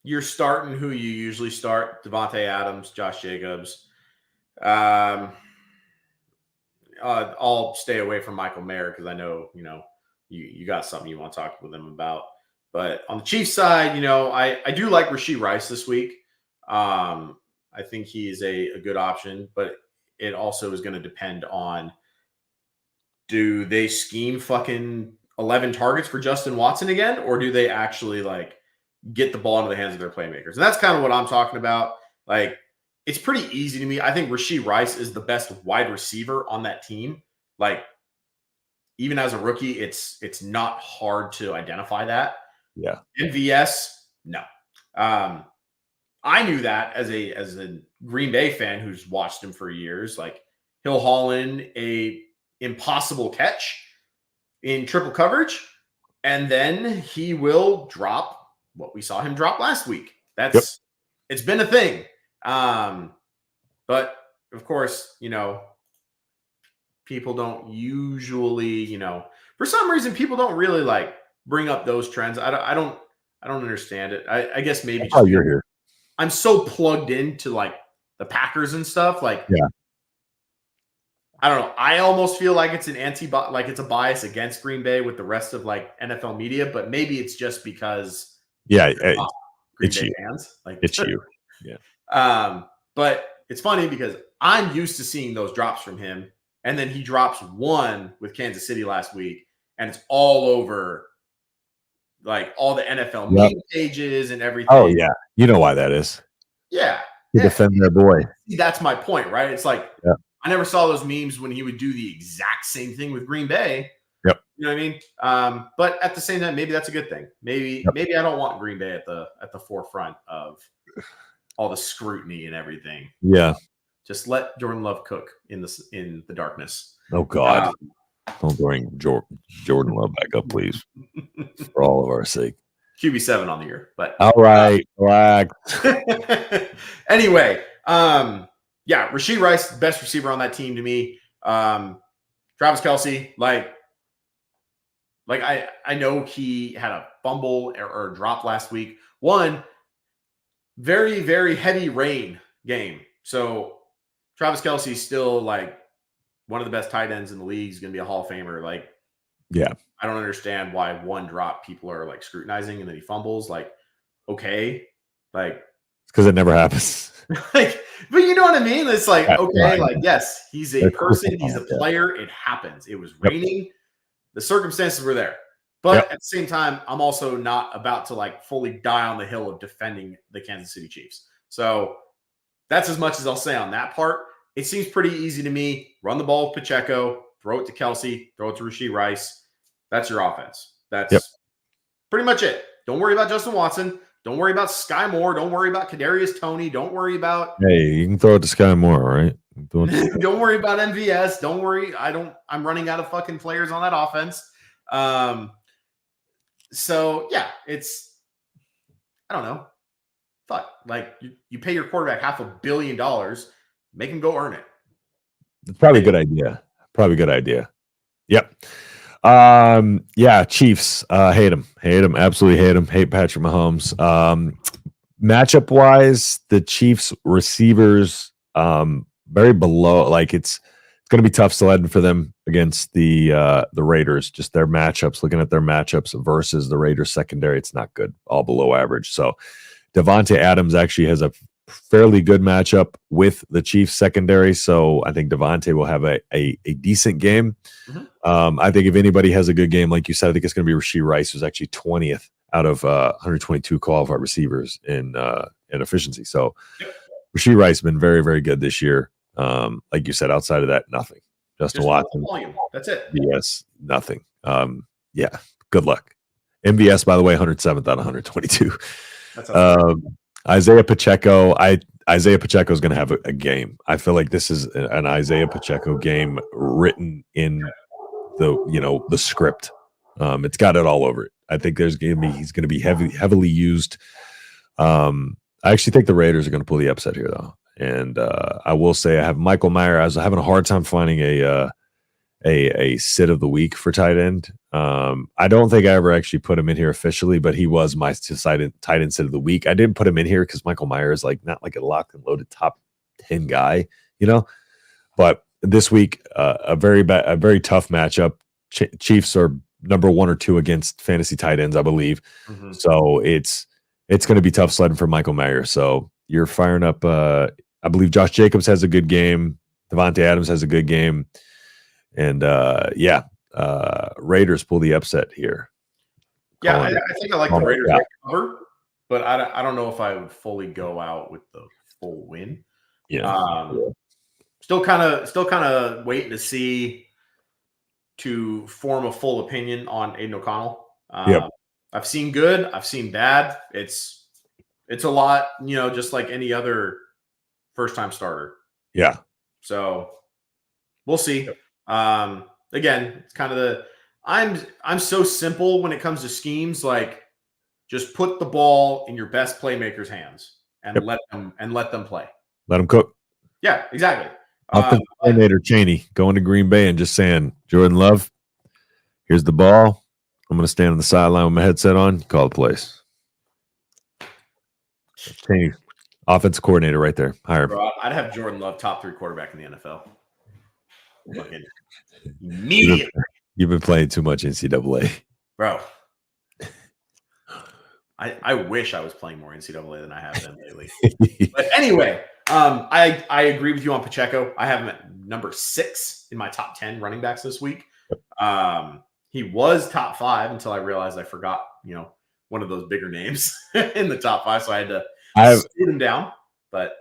S3: you're starting who you usually start: Devontae Adams, Josh Jacobs. I'll stay away from Michael Mayer because I know you got something you want to talk with him about. But on the Chiefs side, I do like Rashee Rice this week. I think he is a good option, but it also is going to depend on, do they scheme fucking 11 targets for Justin Watson again, or do they actually get the ball into the hands of their playmakers? And that's kind of what I'm talking about. It's pretty easy to me. I think Rashee Rice is the best wide receiver on that team. even as a rookie, it's not hard to identify that.
S2: Yeah.
S3: MVS, no. I knew that as a Green Bay fan who's watched him for years. Like, he'll haul in a impossible catch in triple coverage, and then he will drop what we saw him drop last week. It's been a thing. But of course, people don't usually, for some reason, people don't really like bring up those trends. I don't understand it. I guess maybe
S2: just you're here.
S3: I'm so plugged into like the Packers and stuff. Like,
S2: yeah.
S3: I don't know. I almost feel like it's it's a bias against Green Bay with the rest of like NFL media, but maybe it's just because
S2: Green
S3: Bay fans. Like,
S2: it's you. Yeah.
S3: But it's funny because I'm used to seeing those drops from him, and then he drops one with Kansas City last week, and it's all over like all the NFL meme pages and everything.
S2: Oh yeah, you know why that is.
S3: Yeah,
S2: to defend their boy.
S3: That's my point, right? It's like I never saw those memes when he would do the exact same thing with Green Bay.
S2: Yep.
S3: You know what I mean? But at the same time, maybe that's a good thing. Maybe I don't want Green Bay at the forefront of all the scrutiny and everything.
S2: Yeah.
S3: Just let Jordan Love cook in the darkness.
S2: Oh God. Don't bring Jordan Love back up, please. For all of our sake.
S3: QB7 on the year. But
S2: all right, relax.
S3: Anyway, Rashee Rice, best receiver on that team to me. Travis Kelce, like I know he had a fumble or a drop last week. One very, very heavy rain game. So Travis Kelce still like one of the best tight ends in the league. He's going to be a Hall of Famer. Like,
S2: yeah,
S3: I don't understand why one drop people are like scrutinizing and then he fumbles. Like, okay, like
S2: it's because it never happens.
S3: Like, but you know what I mean? It's like, okay, like, yes, he's a person, he's a player. It happens. It was raining. The circumstances were there. But at the same time, I'm also not about to like fully die on the hill of defending the Kansas City Chiefs. So that's as much as I'll say on that part. It seems pretty easy to me. Run the ball with Pacheco, throw it to Kelce, throw it to Rashee Rice. That's your offense. That's pretty much it. Don't worry about Justin Watson. Don't worry about Sky Moore. Don't worry about Kadarius Toney. Don't worry about.
S2: Hey, you can throw it to Sky Moore, right?
S3: Don't worry about MVS. Don't worry. I'm running out of fucking players on that offense. So yeah, it's. I don't know. Fuck. Like you pay your quarterback $500 million, make him go earn it.
S2: It's probably a good idea. Yep. Chiefs. Hate him. Absolutely hate him. Hate Patrick Mahomes. Matchup wise, the Chiefs receivers very below. Like it's going to be tough sledding for them against the Raiders. Just their matchups. Looking at their matchups versus the Raiders secondary, it's not good. All below average. So Devontae Adams actually has a fairly good matchup with the Chiefs secondary. So I think Devontae will have a decent game. Mm-hmm. I think if anybody has a good game, like you said, I think it's going to be Rashee Rice, who's actually 20th out of 122 qualified receivers in efficiency. So Rashee Rice has been very, very good this year. Like you said, outside of that, nothing. Justin Watson.
S3: That's it.
S2: Yes, nothing. Good luck. MVS, by the way, 107th out of 122. That's Isaiah Pacheco. Isaiah Pacheco is going to have a game. I feel like this is an Isaiah Pacheco game written in the script. It's got it all over it. I think he's going to be heavily used. I actually think the Raiders are going to pull the upset here, though. And I will say I have Michael Mayer. I was having a hard time finding a sit of the week for tight end. I don't think I ever actually put him in here officially, but he was my tight end sit of the week. I didn't put him in here because Michael Mayer is like not like a locked and loaded top 10 guy, But this week, a very tough matchup. Chiefs are number 1 or 2 against fantasy tight ends, I believe. Mm-hmm. So it's going to be tough sledding for Michael Mayer. So you're firing up. I believe Josh Jacobs has a good game. Devontae Adams has a good game. And Raiders pull the upset here.
S3: Yeah, I think I like the Raiders cover, but I don't know if I would fully go out with the full win.
S2: Yeah.
S3: Still kind of waiting to see to form a full opinion on Aiden O'Connell.
S2: Yep.
S3: I've seen good. I've seen bad. It's a lot, just like any other first-time starter.
S2: Yeah.
S3: So we'll see. Again, it's kind of I'm so simple when it comes to schemes. Like, just put the ball in your best playmaker's hands and let them play.
S2: Let them cook.
S3: Yeah, exactly.
S2: Offensive coordinator Chaney going to Green Bay and just saying, Jordan Love, here's the ball. I'm going to stand on the sideline with my headset on. Call the plays. Chaney, offensive coordinator right there. Hire him.
S3: Bro, I'd have Jordan Love top 3 quarterback in the NFL. Fucking immediately.
S2: You've been playing too much NCAA.
S3: Bro. I wish I was playing more NCAA than I have been lately. But anyway, I agree with you on Pacheco. I have him at number 6 in my top 10 running backs this week. He was top 5 until I realized I forgot, one of those bigger names in the top 5. So I had to scoot him down. But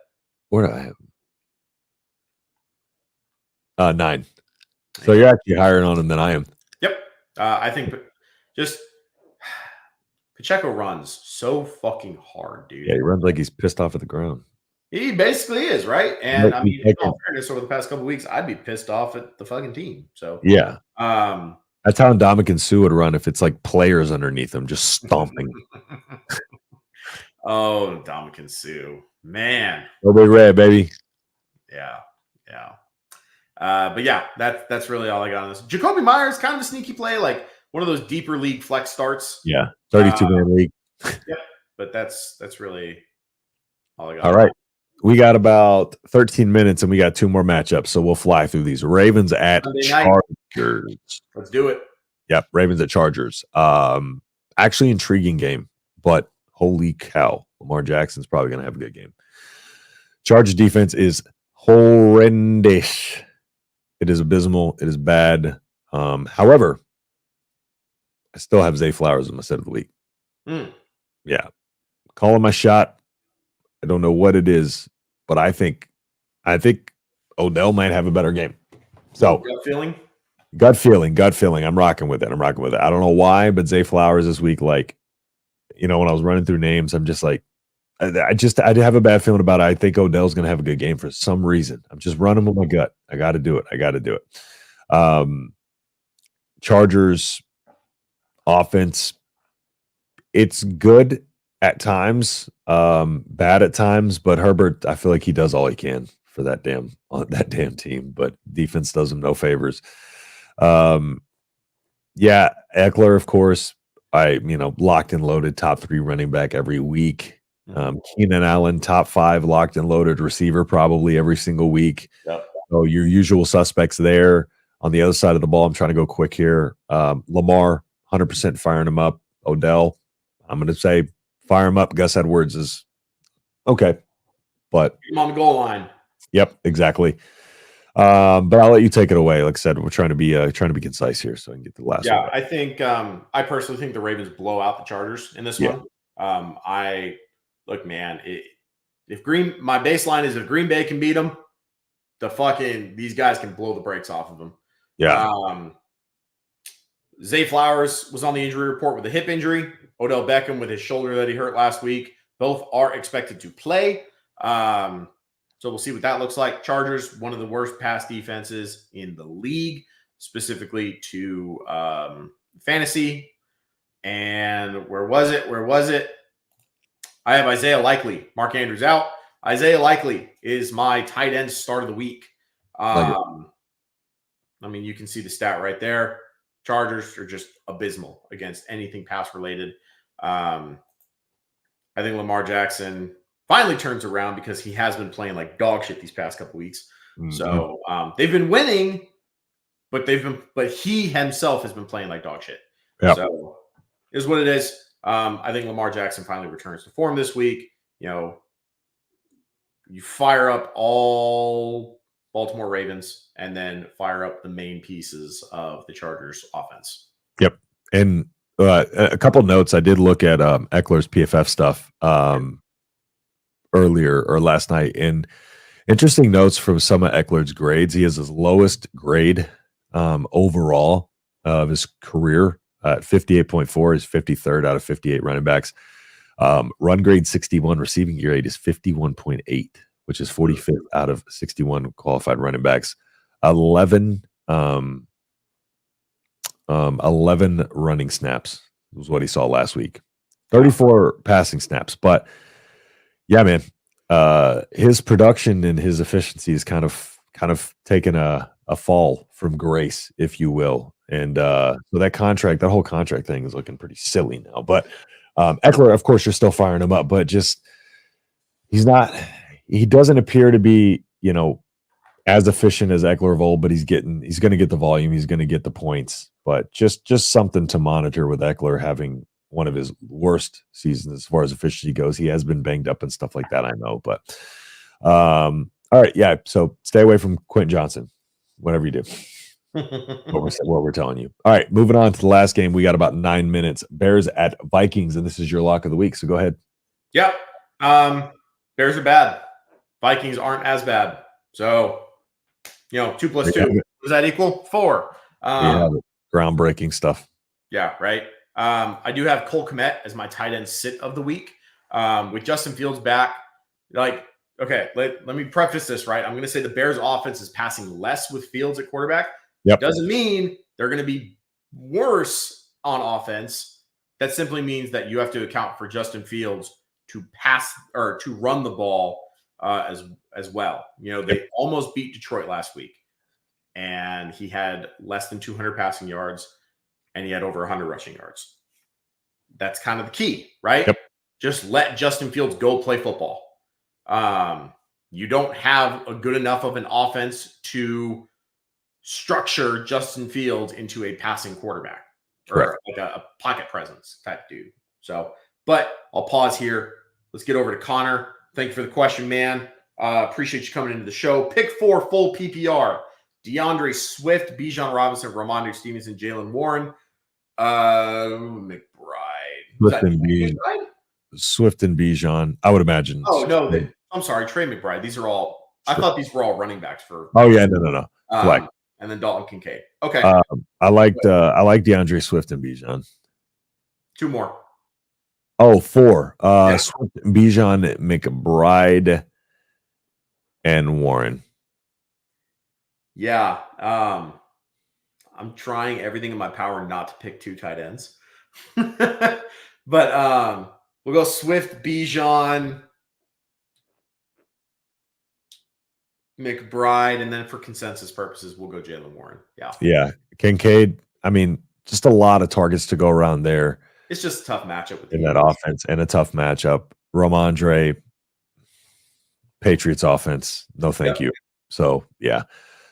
S2: where do I have? 9. So you're actually higher on him than I am.
S3: Yep. I think just Pacheco runs so fucking hard, dude.
S2: Yeah, he runs like he's pissed off at the ground.
S3: He basically is, right? And I mean, in all fairness, over the past couple of weeks, I'd be pissed off at the fucking team. So
S2: yeah, that's how Ndamukong Suh would run if it's like players underneath him just stomping.
S3: Oh, Ndamukong Suh, man,
S2: oh, big red, baby.
S3: Yeah. But yeah, that's really all I got on this. Jacoby Myers, kind of a sneaky play, like one of those deeper league flex starts.
S2: Yeah, 32-man league.
S3: Yep, but that's really all I got.
S2: All right. We got about 13 minutes and we got 2 more matchups, so we'll fly through these. Ravens at Chargers.
S3: Let's do it.
S2: Yep, Ravens at Chargers. Actually intriguing game, but holy cow, Lamar Jackson's probably going to have a good game. Chargers defense is horrendous. It is abysmal. It is bad. However, I still have Zay Flowers in my set of the week. Yeah. Calling my shot. I don't know what it is, but I think Odell might have a better game. So gut feeling. I'm rocking with it. I don't know why, but Zay Flowers this week, like, when I was running through names, I'm just like, I have a bad feeling about it. I think Odell's going to have a good game for some reason. I'm just running with my gut. I got to do it. Chargers offense, it's good at times, bad at times, but Herbert, I feel like he does all he can for that damn team, but defense does him no favors. Yeah, Eckler, of course, locked and loaded top 3 running back every week. Keenan Allen, top 5 locked and loaded receiver probably every single week.
S3: Yep.
S2: So your usual suspects there. On the other side of the ball, I'm trying to go quick here. Lamar, 100% firing him up. Odell, I'm going to say fire him up. Gus Edwards is okay, but
S3: I'm on the goal line.
S2: Yep, exactly. But I'll let you take it away. Like I said, we're trying to be concise here, so I can get the last.
S3: Yeah,
S2: one.
S3: I think I personally think the Ravens blow out the Chargers in this one. Look, man, if my baseline is if Green Bay can beat them, these guys can blow the brakes off of them.
S2: Yeah.
S3: Zay Flowers was on the injury report with a hip injury. Odell Beckham with his shoulder that he hurt last week. Both are expected to play. So we'll see what that looks like. Chargers, one of the worst pass defenses in the league, specifically to fantasy. And where was it? I have Isaiah Likely. Mark Andrews out. Isaiah Likely is my tight end start of the week. You can see the stat right there. Chargers are just abysmal against anything pass related. I think Lamar Jackson finally turns around because he has been playing like dog shit these past couple weeks. Mm-hmm. So they've been winning, but he himself has been playing like dog shit. Yep. So is what it is. I think Lamar Jackson finally returns to form this week. You fire up all Baltimore Ravens and then fire up the main pieces of the Chargers offense. Yep.
S2: And a couple notes. I did look at Eckler's PFF stuff earlier or last night, and interesting notes from some of Eckler's grades. He has his lowest grade overall of his career at 58.4. He's 53rd out of 58 running backs. Run grade 61, receiving grade is 51.8, which is 45th out of 61 qualified running backs. 11 running snaps was what he saw last week. 34 passing snaps. But yeah, man, his production and his efficiency is kind of taken a fall from grace, if you will. And so that whole contract thing is looking pretty silly now. But Eckler, of course, you're still firing him up, but just he doesn't appear to be, as efficient as Eckler of old, but he's going to get the volume, he's going to get the points. But just something to monitor with Eckler having one of his worst seasons as far as efficiency goes. He has been banged up and stuff like that, I know. But all right, yeah. So stay away from Quentin Johnson, whatever you do. what we're telling you. All right, moving on to the last game. We got about 9 minutes. Bears at Vikings, and this is your lock of the week. So go ahead.
S3: Yep. Bears are bad. Vikings aren't as bad. So, 2 + 2. What does that equal? 4.
S2: Groundbreaking stuff.
S3: Yeah, right. I do have Cole Kmet as my tight end sit of the week. With Justin Fields back, okay, let me preface this, right? I'm going to say the Bears offense is passing less with Fields at quarterback.
S2: Yep.
S3: Doesn't mean they're going to be worse on offense. That simply means that you have to account for Justin Fields to pass or to run the ball as well. They almost beat Detroit last week, and he had less than 200 passing yards, and he had over 100 rushing yards. That's kind of the key, right?
S2: Yep.
S3: Just let Justin Fields go play football. You don't have a good enough of an offense to structure Justin Fields into a passing quarterback. Correct. Or like a pocket presence type dude. So, but I'll pause here. Let's get over to Connor. Thank you for the question, man. Appreciate you coming into the show. Pick 4 full PPR. DeAndre Swift, Bijan Robinson, Ramondre Stevenson, Jalen Warren, McBride.
S2: Swift and Bijan, I would imagine.
S3: Oh, no. I'm sorry. Trey McBride. These are all – I thought these were all running backs for –
S2: Oh, yeah. No. Flag.
S3: And then Dalton Kincaid. Okay.
S2: I like DeAndre Swift and Bijan.
S3: 2 more.
S2: Oh, 4. Swift, Bijan, McBride, and Warren.
S3: Yeah. I'm trying everything in my power not to pick 2 tight ends. But we'll go Swift, Bijan, McBride, and then for consensus purposes, we'll go Jalen Warren. Yeah.
S2: Yeah. Kincaid, I mean, just a lot of targets to go around there.
S3: It's just a tough matchup with
S2: in that offense and a tough matchup. Ramondre, Patriots offense, no thank you. So, yeah.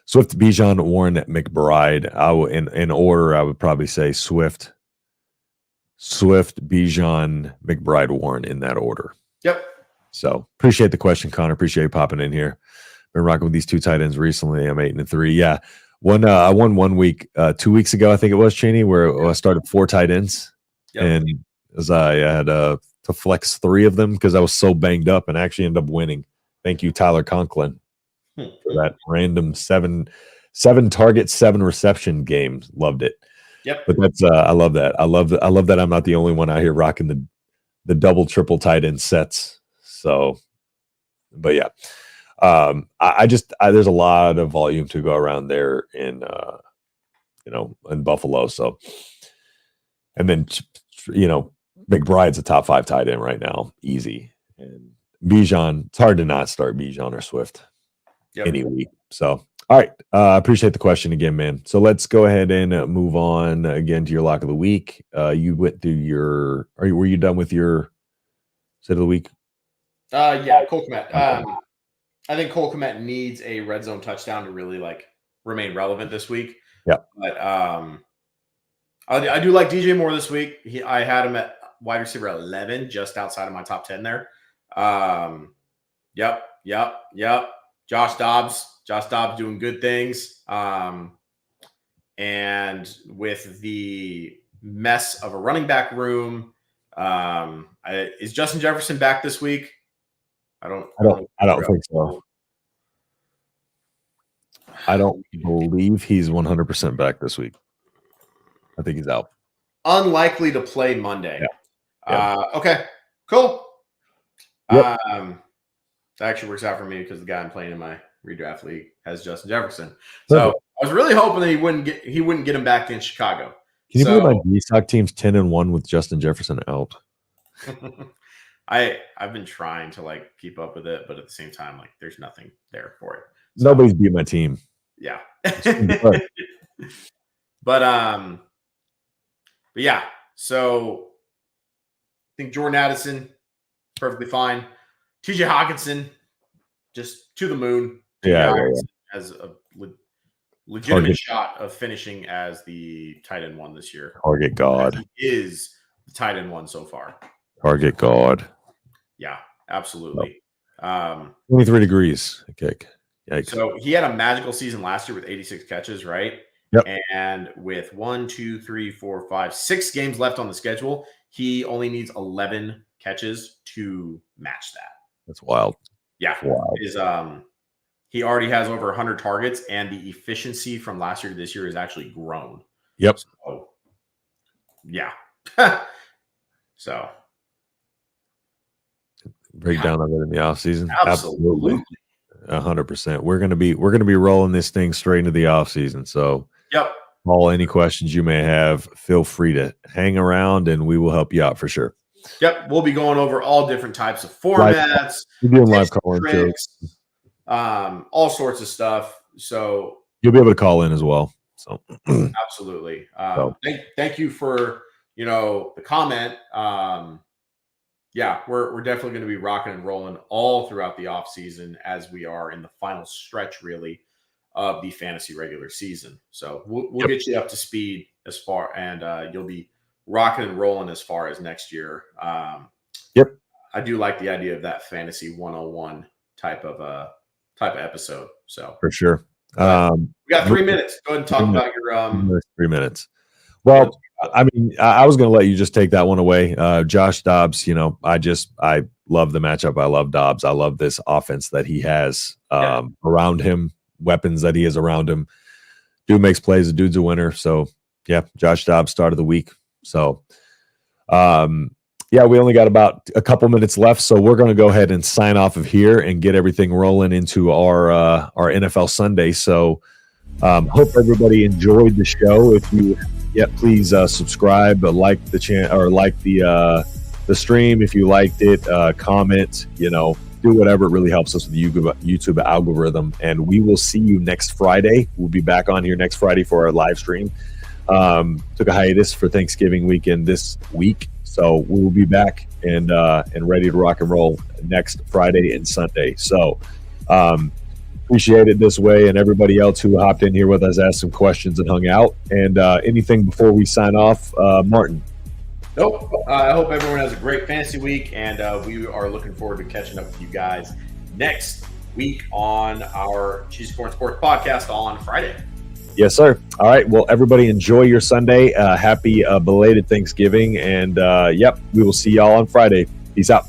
S2: Swift, Bijan, Warren, McBride. In order, I would probably say Swift, Bijan, McBride, Warren in that order.
S3: Yep.
S2: So, appreciate the question, Connor. Appreciate you popping in here. Been rocking with these 2 tight ends recently. I'm 8-3. Yeah. I won 1 week, 2 weeks ago, I think it was, Chaney, where I started 4 tight ends. Yep. And as I had to flex 3 of them because I was so banged up and actually ended up winning. Thank you, Tyler Conklin, for that random 7 target, 7 reception game. Loved it.
S3: Yep.
S2: But that's I love that. I love that I'm not the only one out here rocking the double, triple tight end sets. So, but yeah. There's a lot of volume to go around there in Buffalo. So, and then, McBride's a top 5 tight end right now. Easy. And Bijan, it's hard to not start Bijan or Swift any week. So, all right. Appreciate the question again, man. So let's go ahead and move on again to your lock of the week. You went through were you done with your sit of the week?
S3: Yeah, Cole Kmet. I think Cole Kmet needs a red zone touchdown to really remain relevant this week.
S2: Yeah.
S3: But I do like DJ Moore this week. I had him at wide receiver 11, just outside of my top 10 there. Yep. Josh Dobbs doing good things. And with the mess of a running back room, is Justin Jefferson back this week? I don't think so.
S2: I don't believe he's 100% back this week. I think he's out.
S3: Unlikely to play Monday.
S2: Yeah.
S3: Okay, cool.
S2: Yep.
S3: That actually works out for me because the guy I'm playing in my redraft league has Justin Jefferson. So I was really hoping that he wouldn't get him back in Chicago.
S2: Can you believe my D-Sock team's 10-1 with Justin Jefferson out?
S3: I've been trying to keep up with it, but at the same time, there's nothing there for it. So,
S2: nobody's beat my team.
S3: Yeah. But yeah. So I think Jordan Addison perfectly fine. TJ Hawkinson just to the moon.
S2: Yeah.
S3: Has a legitimate shot of finishing as the tight end one this year.
S2: Target God.
S3: He is the tight end one so far.
S2: Target God.
S3: Yeah, absolutely.
S2: 23 degrees a kick. Yikes.
S3: So he had a magical season last year with 86 catches, right?
S2: Yep.
S3: And with 6 games left on the schedule, he only needs 11 catches to match that.
S2: That's wild.
S3: Yeah.
S2: Wild.
S3: He already has over 100 targets, and the efficiency from last year to this year has actually grown.
S2: Yep.
S3: So, yeah. So
S2: breakdown of it in the offseason.
S3: Absolutely.
S2: 100%. We're gonna be rolling this thing straight into the offseason. So
S3: yep.
S2: All any questions you may have, feel free to hang around and we will help you out for sure.
S3: Yep. We'll be going over all different types of formats.
S2: We're doing live calling too.
S3: All sorts of stuff. So
S2: you'll be able to call in as well. So
S3: absolutely. Thank you for the comment. Yeah, we're definitely going to be rocking and rolling all throughout the off season as we are in the final stretch, really, of the fantasy regular season. So we'll get you up to speed as far, and you'll be rocking and rolling as far as next year.
S2: Yep.
S3: I do like the idea of that fantasy 101 type of episode. So
S2: for sure.
S3: We got 3 minutes. Go ahead and talk about your
S2: 3 minutes. Well, I mean, I was going to let you just take that one away. Josh Dobbs, I love the matchup. I love Dobbs. I love this offense that he has around him, weapons that he has around him. Dude makes plays. The dude's a winner. So, yeah, Josh Dobbs, start of the week. So, yeah, we only got about a couple minutes left. So we're going to go ahead and sign off of here and get everything rolling into our NFL Sunday. So, hope everybody enjoyed the show. If you please subscribe, like the channel or like the stream. If you liked it, comment, do whatever. It really helps us with the YouTube algorithm. And we will see you next Friday. We'll be back on here next Friday for our live stream. Took a hiatus for Thanksgiving weekend this week. So we will be back and ready to rock and roll next Friday and Sunday. So appreciate it this way, and everybody else who hopped in here with us, asked some questions and hung out. And anything before we sign off, Martin?
S3: Nope. I hope everyone has a great fantasy week, and we are looking forward to catching up with you guys next week on our CheesyCorn Sports podcast on Friday.
S2: Yes, sir. All right. Well, everybody enjoy your Sunday. Happy belated Thanksgiving. And, we will see y'all on Friday. Peace out.